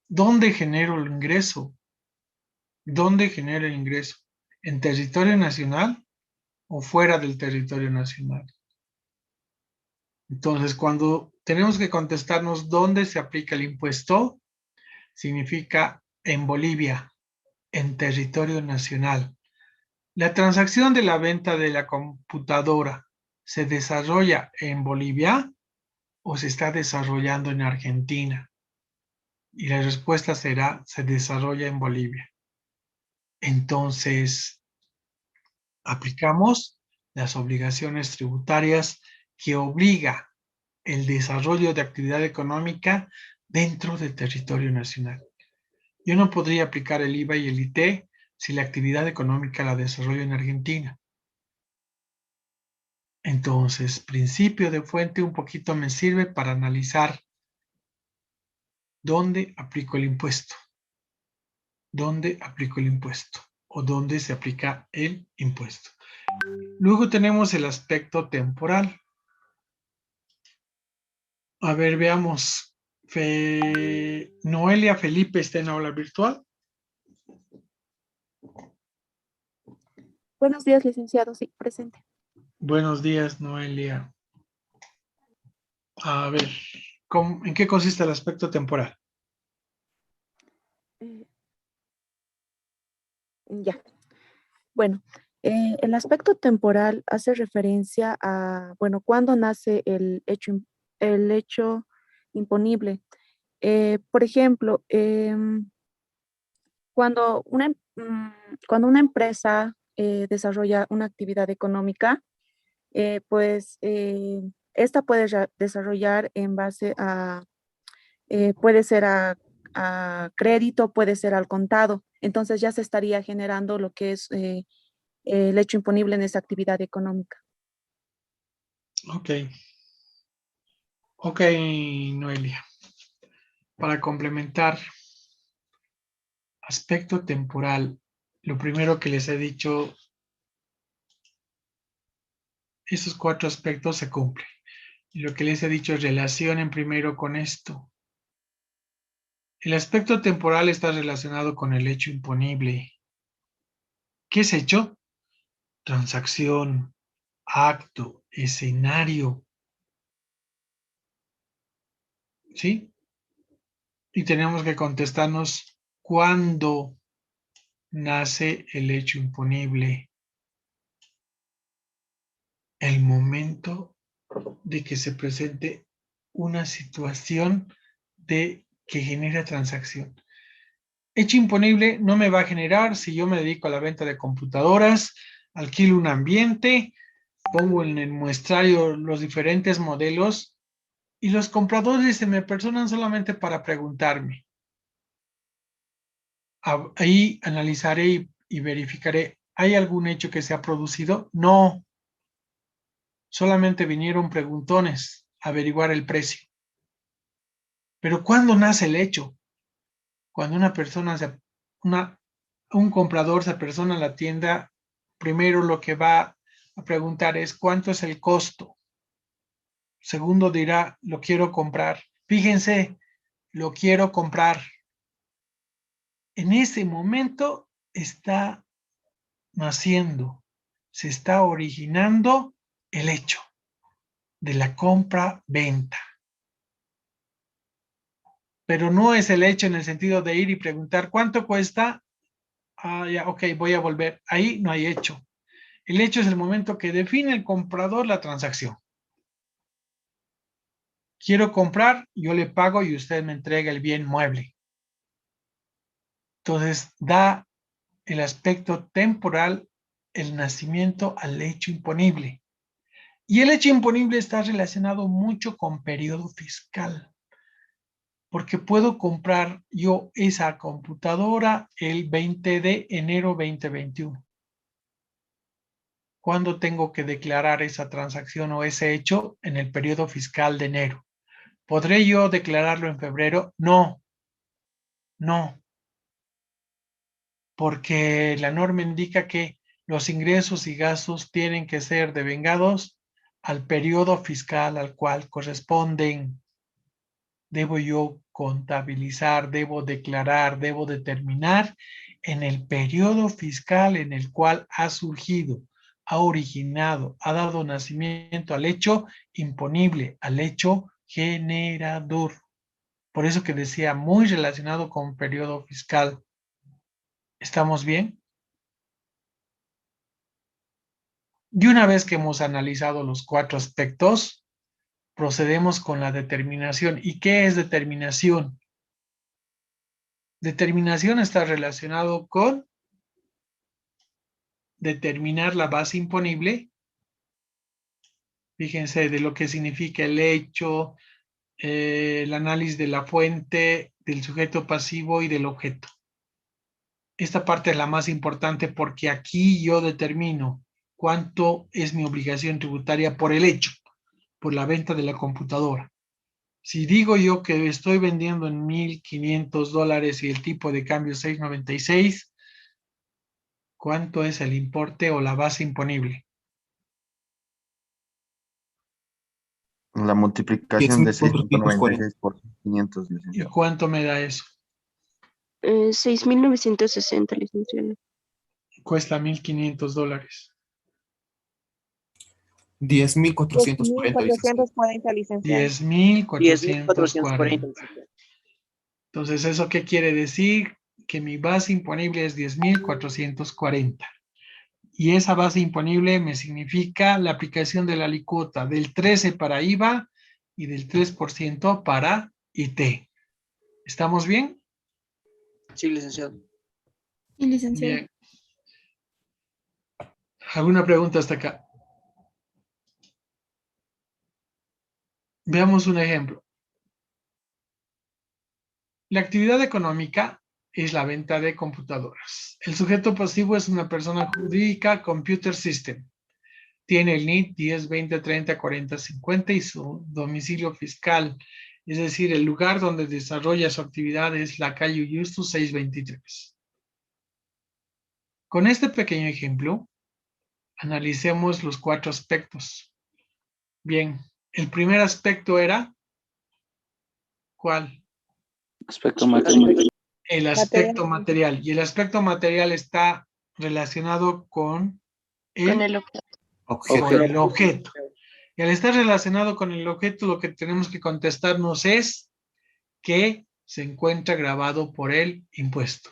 ¿Dónde genero el ingreso? ¿Dónde genero el ingreso? ¿En territorio nacional o fuera del territorio nacional? Entonces, cuando tenemos que contestarnos dónde se aplica el impuesto, significa en Bolivia, en territorio nacional. ¿La transacción de la venta de la computadora se desarrolla en Bolivia o se está desarrollando en Argentina? Y la respuesta será, se desarrolla en Bolivia. Entonces, aplicamos las obligaciones tributarias que obliga el desarrollo de actividad económica dentro del territorio nacional. Yo no podría aplicar el IVA y el IT si la actividad económica la desarrollo en Argentina. Entonces, principio de fuente un poquito me sirve para analizar dónde aplico el impuesto, dónde aplico el impuesto o dónde se aplica el impuesto. Luego tenemos el aspecto temporal. A ver, veamos. Noelia Felipe está en aula virtual. Buenos días, licenciado. Sí, presente. Buenos días, Noelia. A ver, ¿en qué consiste el aspecto temporal? Eh, ya. Bueno, el aspecto temporal hace referencia a, bueno, cuándo nace el hecho imponible. Por ejemplo, cuando cuando una empresa desarrolla una actividad económica, pues esta puede desarrollar en base a, puede ser a crédito, puede ser al contado. Entonces ya se estaría generando lo que es el hecho imponible en esa actividad económica. Ok. Ok, Noelia. Para complementar, aspecto temporal, lo primero que les he dicho, esos 4 aspectos se cumplen. Y lo que les he dicho es relacionen primero con esto. El aspecto temporal está relacionado con el hecho imponible. ¿Qué es hecho? Transacción, acto, escenario. ¿Sí? Y tenemos que contestarnos cuándo nace el hecho imponible. El momento de que se presente una situación que genera transacción. Hecho imponible no me va a generar si yo me dedico a la venta de computadoras, alquilo un ambiente, pongo en el muestrario los diferentes modelos y los compradores se me personan solamente para preguntarme. Ahí analizaré y verificaré, ¿hay algún hecho que se ha producido? No. Solamente vinieron preguntones a averiguar el precio. Pero ¿cuándo nace el hecho? Cuando un comprador se apersona a la tienda, primero lo que va a preguntar es ¿cuánto es el costo? Segundo dirá, lo quiero comprar. Fíjense, lo quiero comprar. En ese momento está naciendo, se está originando el hecho de la compra-venta. Pero no es el hecho en el sentido de ir y preguntar ¿cuánto cuesta? Ah, ya, ok, voy a volver. Ahí no hay hecho. El hecho es el momento que define el comprador la transacción. Quiero comprar, yo le pago y usted me entrega el bien mueble. Entonces, da el aspecto temporal el nacimiento al hecho imponible. Y el hecho imponible está relacionado mucho con periodo fiscal. Porque puedo comprar yo esa computadora el 20 de enero 2021. ¿Cuándo tengo que declarar esa transacción o ese hecho? En el periodo fiscal de enero. ¿Podré yo declararlo en febrero? No, no, porque la norma indica que los ingresos y gastos tienen que ser devengados al periodo fiscal al cual corresponden. Debo yo contabilizar, debo declarar, debo determinar en el periodo fiscal en el cual ha surgido, ha originado, ha dado nacimiento al hecho imponible, al hecho generador. Por eso que decía, muy relacionado con periodo fiscal. ¿Estamos bien? Y una vez que hemos analizado los 4 aspectos, procedemos con la determinación. ¿Y qué es determinación? Determinación está relacionado con determinar la base imponible. Fíjense de lo que significa el hecho, el análisis de la fuente, del sujeto pasivo y del objeto. Esta parte es la más importante porque aquí yo determino cuánto es mi obligación tributaria por el hecho, por la venta de la computadora. Si digo yo que estoy vendiendo en $1,500 y el tipo de cambio es 6.96, ¿cuánto es el importe o la base imponible? La multiplicación de 10.440. 6.96 por 500, ¿Y licenciado. cuánto me da eso? 6.960, licenciado. Cuesta $1,500. 10.440, licenciado. 10.440, licenciado. 10.440. 10.440. Entonces, ¿eso qué quiere decir? Que mi base imponible es 10.440. Y esa base imponible me significa la aplicación de la alícuota del 13 para IVA y del 3% para IT. ¿Estamos bien? Sí, licenciado. Y licenciado. Bien. ¿Alguna pregunta hasta acá? Veamos un ejemplo. La actividad económica es la venta de computadoras. El sujeto pasivo es una persona jurídica, Computer System. Tiene el NID 10, 20, 30, 40, 50 y su domicilio fiscal, es decir, el lugar donde desarrolla su actividad es la calle Justus 623. Con este pequeño ejemplo, analicemos los 4 aspectos. Bien, el primer aspecto era, ¿cuál? Aspecto material. El aspecto material. Y el aspecto material está relacionado con el objeto. Y al estar relacionado con el objeto, lo que tenemos que contestarnos es que se encuentra grabado por el impuesto.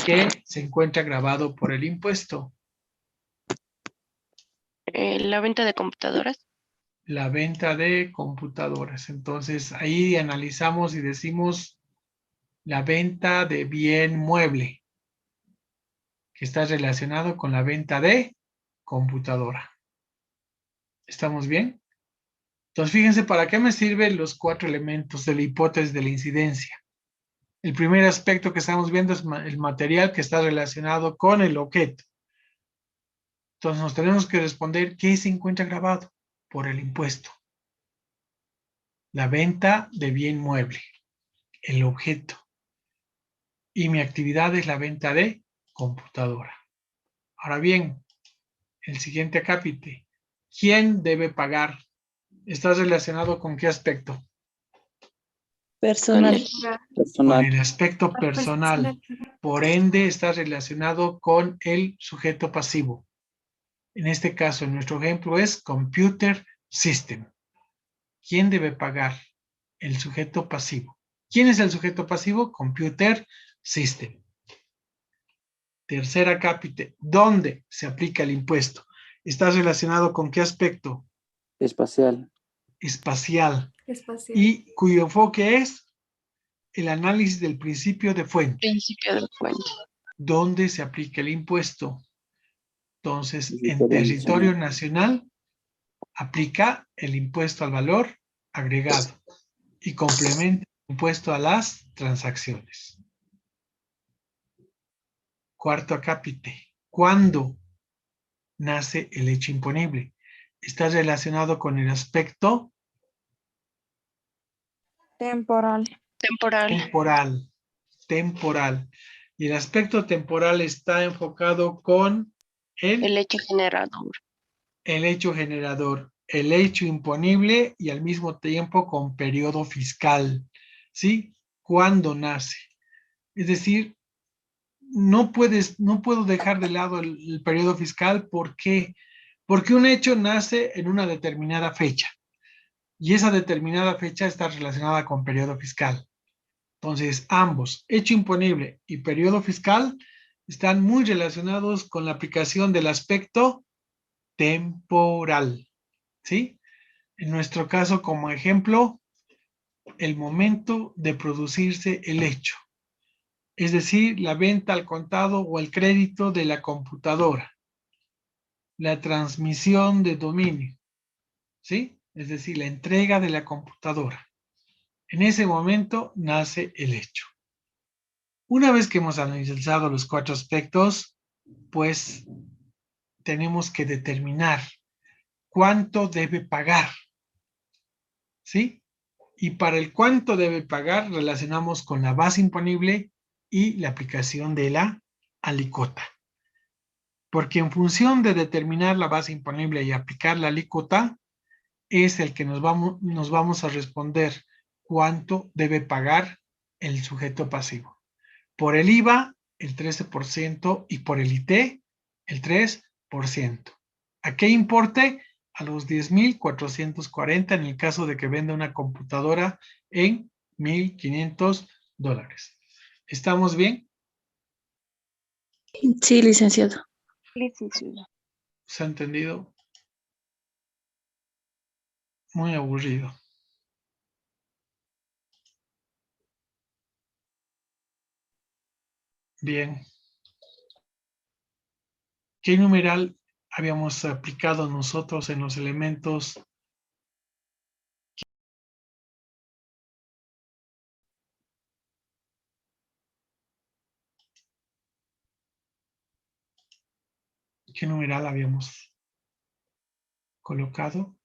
Que se encuentra grabado por el impuesto. La venta de computadoras. La venta de computadoras. Entonces ahí analizamos y decimos la venta de bien mueble, que está relacionado con la venta de computadora. ¿Estamos bien? Entonces fíjense para qué me sirven los 4 elementos de la hipótesis de la incidencia. El primer aspecto que estamos viendo es el material que está relacionado con el objeto. Entonces nos tenemos que responder ¿qué se encuentra grabado? Por el impuesto. La venta de bien mueble, el objeto. Y mi actividad es la venta de computadora. Ahora bien, el siguiente acápite. ¿Quién debe pagar? ¿Está relacionado con qué aspecto? Personal. Con el aspecto personal. Por ende, está relacionado con el sujeto pasivo. En este caso, en nuestro ejemplo es Computer System. ¿Quién debe pagar? El sujeto pasivo. ¿Quién es el sujeto pasivo? Computer System. Tercer acápite. ¿Dónde se aplica el impuesto? ¿Está relacionado con qué aspecto? Espacial. Espacial. Espacial. Y cuyo enfoque es el análisis del principio de fuente. Principio de fuente. ¿Dónde se aplica el impuesto? Entonces, en territorio nacional aplica el impuesto al valor agregado y complementa el impuesto a las transacciones. Cuarto acápite. ¿Cuándo nace el hecho imponible? Está relacionado con el aspecto Temporal. temporal. Y el aspecto temporal está enfocado con El hecho generador. el hecho generador, el hecho imponible y al mismo tiempo con periodo fiscal. ¿Sí? ¿Cuándo nace? Es decir, no puedo dejar de lado el periodo fiscal. ¿Por qué? Porque un hecho nace en una determinada fecha y esa determinada fecha está relacionada con periodo fiscal. Entonces, ambos, hecho imponible y periodo fiscal, están muy relacionados con la aplicación del aspecto temporal. ¿Sí? En nuestro caso, como ejemplo, el momento de producirse el hecho. Es decir, la venta al contado o el crédito de la computadora. La transmisión de dominio. ¿Sí? Es decir, la entrega de la computadora. En ese momento nace el hecho. Una vez que hemos analizado los 4 aspectos, pues tenemos que determinar cuánto debe pagar. ¿Sí? Y para el cuánto debe pagar relacionamos con la base imponible y la aplicación de la alícuota. Porque en función de determinar la base imponible y aplicar la alícuota, es el que nos vamos a responder cuánto debe pagar el sujeto pasivo. Por el IVA, el 13% y por el IT, el 3%. ¿A qué importe? A los 10,440 en el caso de que venda una computadora en $1,500. ¿Estamos bien? Sí, licenciado. Licenciado. ¿Se ha entendido? Muy aburrido. Bien. ¿Qué numeral habíamos aplicado nosotros en los elementos? ¿Qué numeral habíamos colocado?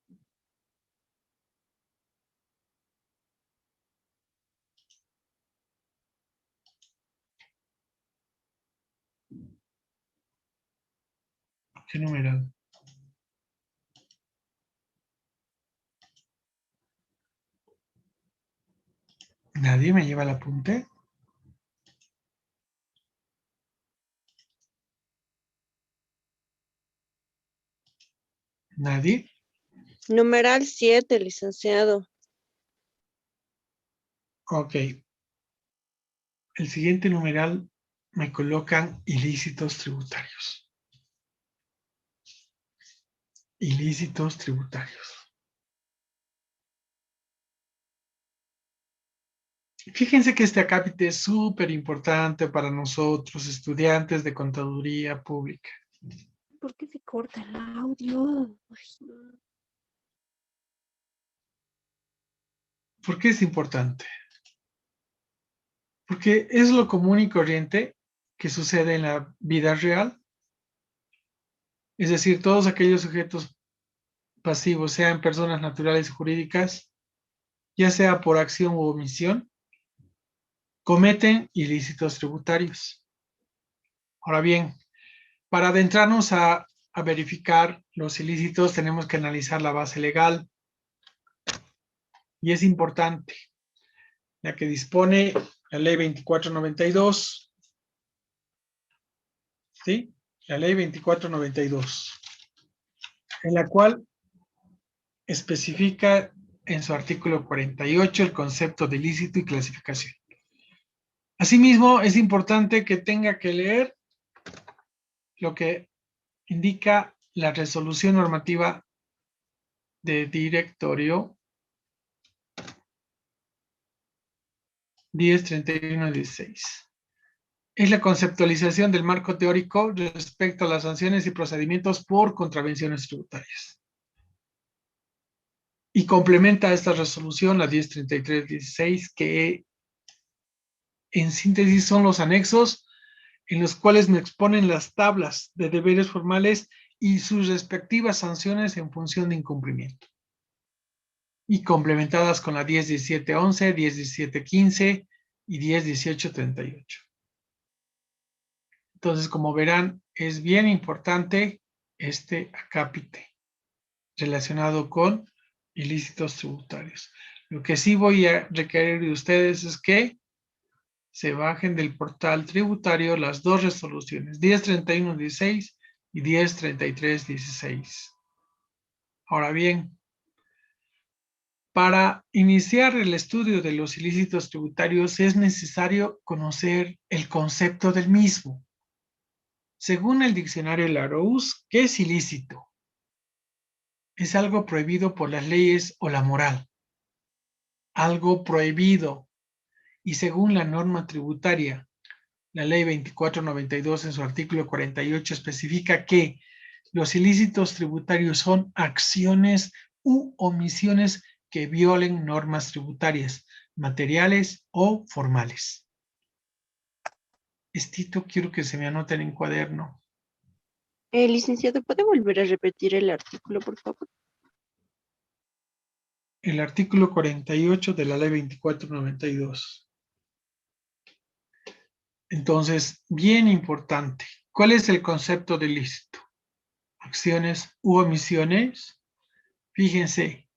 ¿Qué numeral? ¿Nadie me lleva el apunte? ¿Nadie? Numeral 7, licenciado. Ok. El siguiente numeral me colocan ilícitos tributarios. Ilícitos tributarios. Fíjense que este acápite es súper importante para nosotros, estudiantes de contaduría pública. ¿Por qué se corta el audio? Ay, ¿Por qué es importante? Porque es lo común y corriente que sucede en la vida real. Es decir, todos aquellos sujetos pasivos, sean personas naturales o jurídicas, ya sea por acción u omisión, cometen ilícitos tributarios. Ahora bien, para adentrarnos a verificar los ilícitos, tenemos que analizar la base legal. Y es importante, ya que dispone la ley 2492, ¿sí? La ley 2492, en la cual especifica en su artículo 48 el concepto de ilícito y clasificación. Asimismo, es importante que tenga que leer lo que indica la resolución normativa de directorio 1031-16. Es la conceptualización del marco teórico respecto a las sanciones y procedimientos por contravenciones tributarias. Y complementa esta resolución la 1033-16, que en síntesis son los anexos en los cuales me exponen las tablas de deberes formales y sus respectivas sanciones en función de incumplimiento. Y complementadas con la 1017-11, 1017-15 y 1018-38. Entonces, como verán, es bien importante este acápite relacionado con ilícitos tributarios. Lo que sí voy a requerir de ustedes es que se bajen del portal tributario las dos resoluciones, 1031-16 y 1033-16. Ahora bien, para iniciar el estudio de los ilícitos tributarios es necesario conocer el concepto del mismo. Según el diccionario Larousse, ¿qué es ilícito? Es algo prohibido por las leyes o la moral. Algo prohibido. Y según la norma tributaria, la ley 2492 en su artículo 48 especifica que los ilícitos tributarios son acciones u omisiones que violen normas tributarias, materiales o formales. Estito quiero que se me anoten en cuaderno. Licenciado, ¿puede volver a repetir el artículo, por favor? El artículo 48 de la ley 2492. Entonces, bien importante. ¿Cuál es el concepto de ilícito? Acciones u omisiones. Fíjense,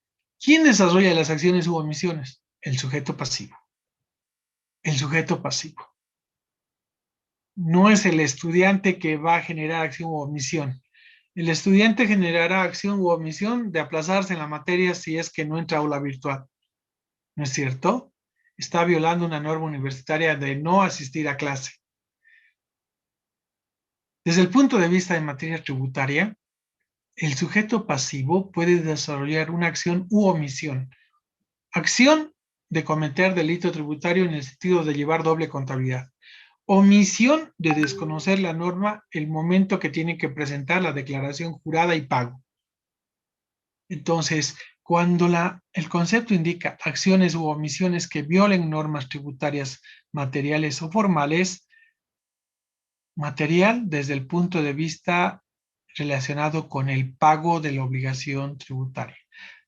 ¿quién desarrolla las acciones u omisiones? El sujeto pasivo. El sujeto pasivo. No es el estudiante que va a generar acción u omisión. El estudiante generará acción u omisión de aplazarse en la materia si es que no entra a aula virtual. ¿No es cierto? Está violando una norma universitaria de no asistir a clase. Desde el punto de vista de materia tributaria, el sujeto pasivo puede desarrollar una acción u omisión. Acción de cometer delito tributario en el sentido de llevar doble contabilidad. Omisión de desconocer la norma el momento que tiene que presentar la declaración jurada y pago. Entonces, cuando el concepto indica acciones u omisiones que violen normas tributarias materiales o formales, material desde el punto de vista relacionado con el pago de la obligación tributaria,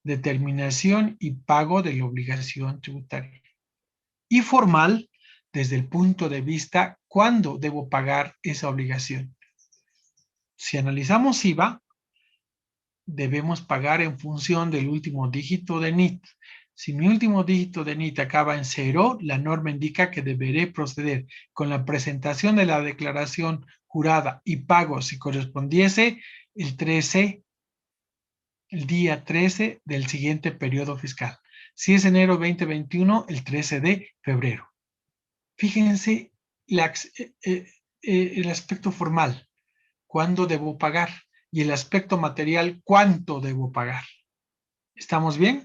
determinación y pago de la obligación tributaria. Y formal desde el punto de vista cuándo debo pagar esa obligación. Si analizamos IVA, debemos pagar en función del último dígito de NIT. Si mi último dígito de NIT acaba en 0, la norma indica que deberé proceder con la presentación de la declaración jurada y pago si correspondiese el día 13 del siguiente periodo fiscal. Si es enero 2021, el 13 de febrero. Fíjense el aspecto formal, cuándo debo pagar, y el aspecto material, cuánto debo pagar. ¿Estamos bien?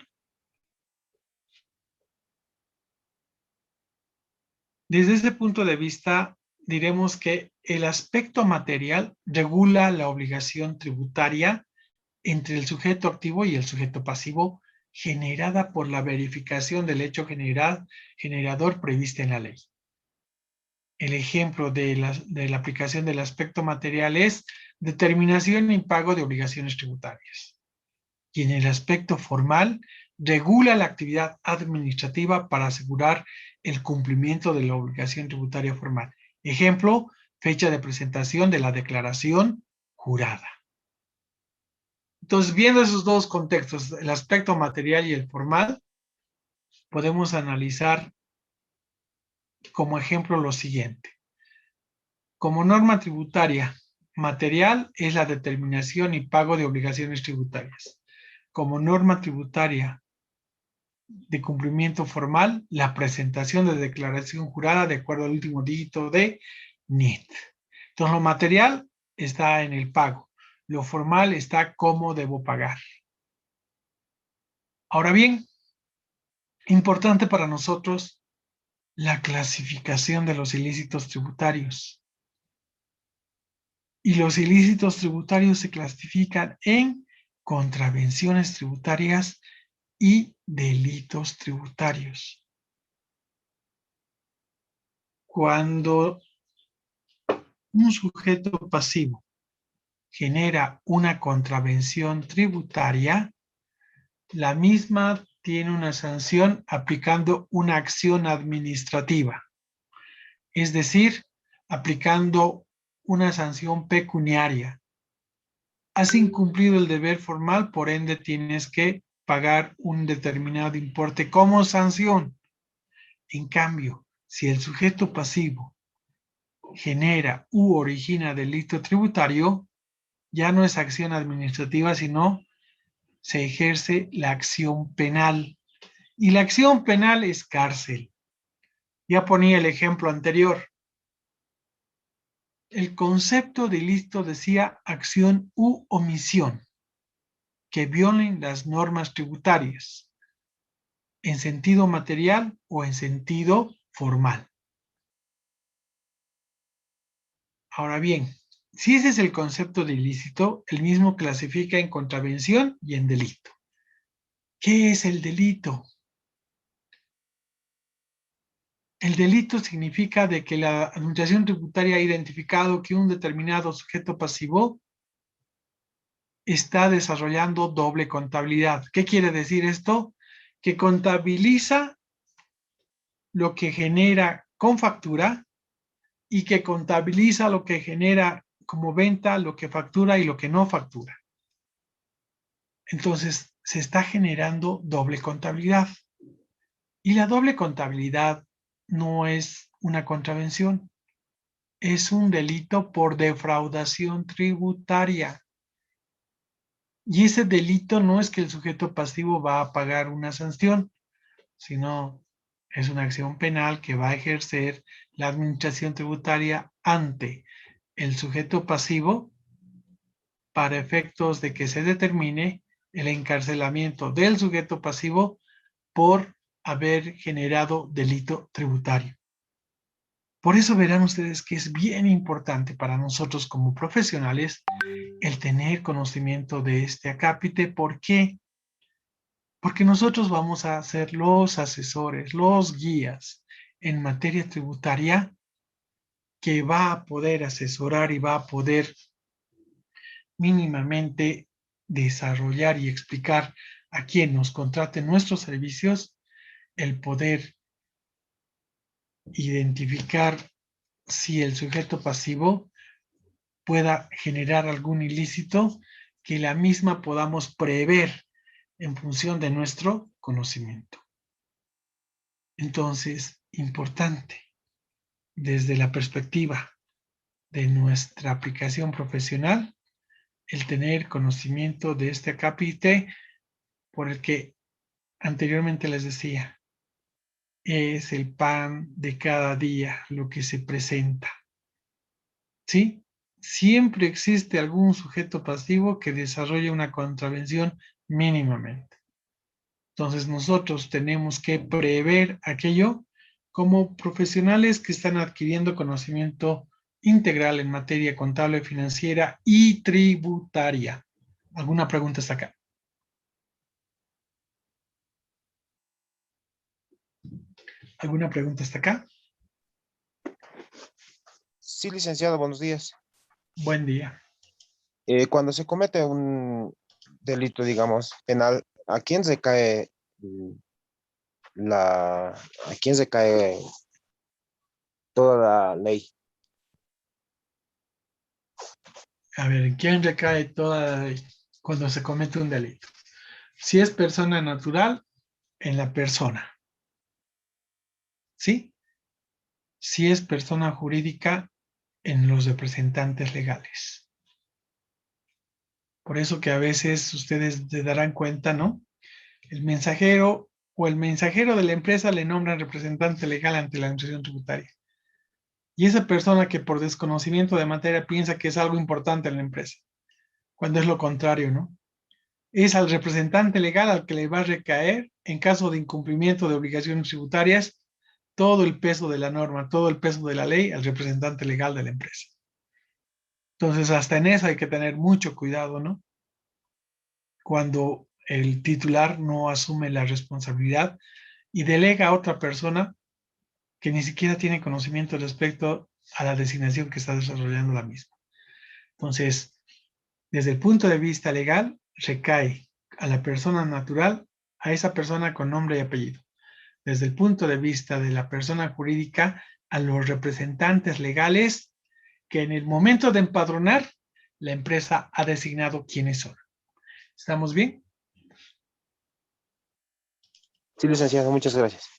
Desde ese punto de vista, diremos que el aspecto material regula la obligación tributaria entre el sujeto activo y el sujeto pasivo, generada por la verificación del hecho generador previsto en la ley. El ejemplo de la aplicación del aspecto material es determinación y pago de obligaciones tributarias. Y en el aspecto formal, regula la actividad administrativa para asegurar el cumplimiento de la obligación tributaria formal. Ejemplo, fecha de presentación de la declaración jurada. Entonces, viendo esos dos contextos, el aspecto material y el formal, podemos analizar como ejemplo lo siguiente. Como norma tributaria material es la determinación y pago de obligaciones tributarias. Como norma tributaria de cumplimiento formal, la presentación de declaración jurada de acuerdo al último dígito de NIT. Entonces, lo material está en el pago. Lo formal está cómo debo pagar. Ahora bien, importante para nosotros la clasificación de los ilícitos tributarios. Y los ilícitos tributarios se clasifican en contravenciones tributarias y delitos tributarios. Cuando un sujeto pasivo genera una contravención tributaria, la misma tiene una sanción aplicando una acción administrativa, es decir, aplicando una sanción pecuniaria. Has incumplido el deber formal, por ende tienes que pagar un determinado importe como sanción. En cambio, si el sujeto pasivo genera u origina delito tributario, ya no es acción administrativa, sino se ejerce la acción penal. Y la acción penal es cárcel. Ya ponía el ejemplo anterior. El concepto de ilícito decía acción u omisión que violen las normas tributarias en sentido material o en sentido formal. Ahora bien, si ese es el concepto de ilícito, el mismo clasifica en contravención y en delito. ¿Qué es el delito? El delito significa de que la administración tributaria ha identificado que un determinado sujeto pasivo está desarrollando doble contabilidad. ¿Qué quiere decir esto? Que contabiliza lo que genera con factura y que contabiliza lo que genera como venta, lo que factura y lo que no factura. Entonces, se está generando doble contabilidad. Y la doble contabilidad no es una contravención, es un delito por defraudación tributaria. Y ese delito no es que el sujeto pasivo va a pagar una sanción, sino es una acción penal que va a ejercer la administración tributaria ante el sujeto pasivo para efectos de que se determine el encarcelamiento del sujeto pasivo por haber generado delito tributario. Por eso verán ustedes que es bien importante para nosotros como profesionales el tener conocimiento de este acápite. ¿Por qué? Porque nosotros vamos a ser los asesores, los guías en materia tributaria que va a poder asesorar y va a poder mínimamente desarrollar y explicar a quien nos contrate nuestros servicios el poder identificar si el sujeto pasivo pueda generar algún ilícito que la misma podamos prever en función de nuestro conocimiento. Entonces, importante, desde la perspectiva de nuestra aplicación profesional, el tener conocimiento de este acápite por el que anteriormente les decía, es el pan de cada día lo que se presenta. ¿Sí? Siempre existe algún sujeto pasivo que desarrolla una contravención mínimamente. Entonces nosotros tenemos que prever aquello como profesionales que están adquiriendo conocimiento integral en materia contable, financiera y tributaria. ¿Alguna pregunta hasta acá? ¿Alguna pregunta hasta acá? Sí, licenciado, buenos días. Buen día. Cuando se comete un delito, digamos, penal, ¿a quién se cae a quién se cae toda la ley? A ver, ¿en quién recae toda la ley cuando se comete un delito? Si es persona natural, en la persona. ¿Sí? Si es persona jurídica, en los representantes legales. Por eso que a veces ustedes se darán cuenta, ¿no? El mensajero o el mensajero de la empresa le nombran representante legal ante la administración tributaria. Y esa persona que por desconocimiento de materia piensa que es algo importante en la empresa, cuando es lo contrario, ¿no? Es al representante legal al que le va a recaer, en caso de incumplimiento de obligaciones tributarias, todo el peso de la norma, todo el peso de la ley al representante legal de la empresa. Entonces, hasta en eso hay que tener mucho cuidado, ¿no? Cuando el titular no asume la responsabilidad y delega a otra persona que ni siquiera tiene conocimiento respecto a la designación que está desarrollando la misma. Entonces, desde el punto de vista legal, recae a la persona natural, a esa persona con nombre y apellido. Desde el punto de vista de la persona jurídica, a los representantes legales que en el momento de empadronar, la empresa ha designado quiénes son. ¿Estamos bien? Sí, licenciado, muchas gracias.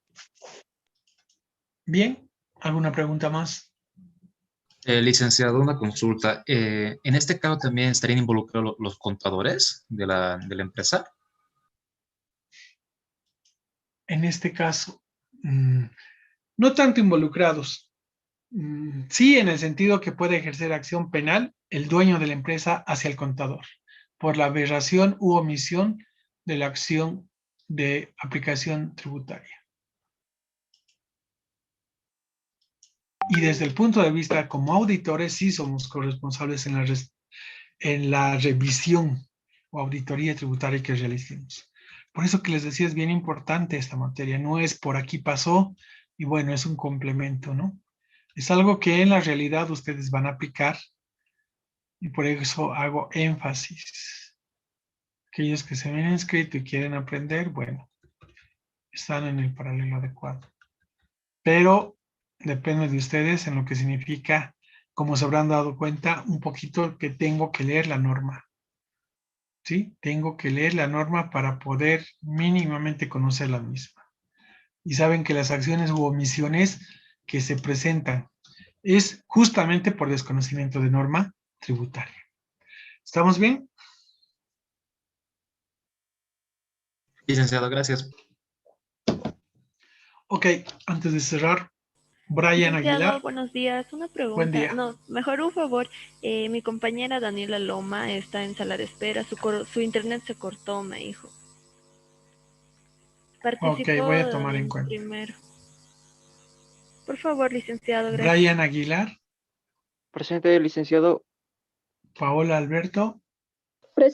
Bien, ¿alguna pregunta más? Licenciado, una consulta. ¿En este caso también estarían involucrados los contadores de la empresa? En este caso, no tanto involucrados. Sí, en el sentido que puede ejercer acción penal el dueño de la empresa hacia el contador por la aberración u omisión de la acción de aplicación tributaria. Y desde el punto de vista como auditores, sí somos corresponsables en la revisión o auditoría tributaria que realicemos. Por eso que les decía, es bien importante esta materia. No es por aquí pasó y bueno, es un complemento, ¿no? Es algo que en la realidad ustedes van a aplicar y por eso hago énfasis. Aquellos que se han inscrito y quieren aprender, bueno, están en el paralelo adecuado. Pero depende de ustedes en lo que significa, como se habrán dado cuenta, un poquito que tengo que leer la norma. ¿Sí? Tengo que leer la norma para poder mínimamente conocer la misma. Y saben que las acciones u omisiones que se presentan es justamente por desconocimiento de norma tributaria. ¿Estamos bien? Licenciado, gracias. Ok, antes de cerrar, Brian Licenciado, Aguilar. buenos días. Una pregunta. Buen día. No, mejor un favor. Mi compañera Daniela Loma está en sala de espera. Su internet se cortó, me dijo. Participó voy a tomar en cuenta. primero. Por favor, licenciado, gracias. Brian Aguilar. Presente, licenciado. Paola Alberto.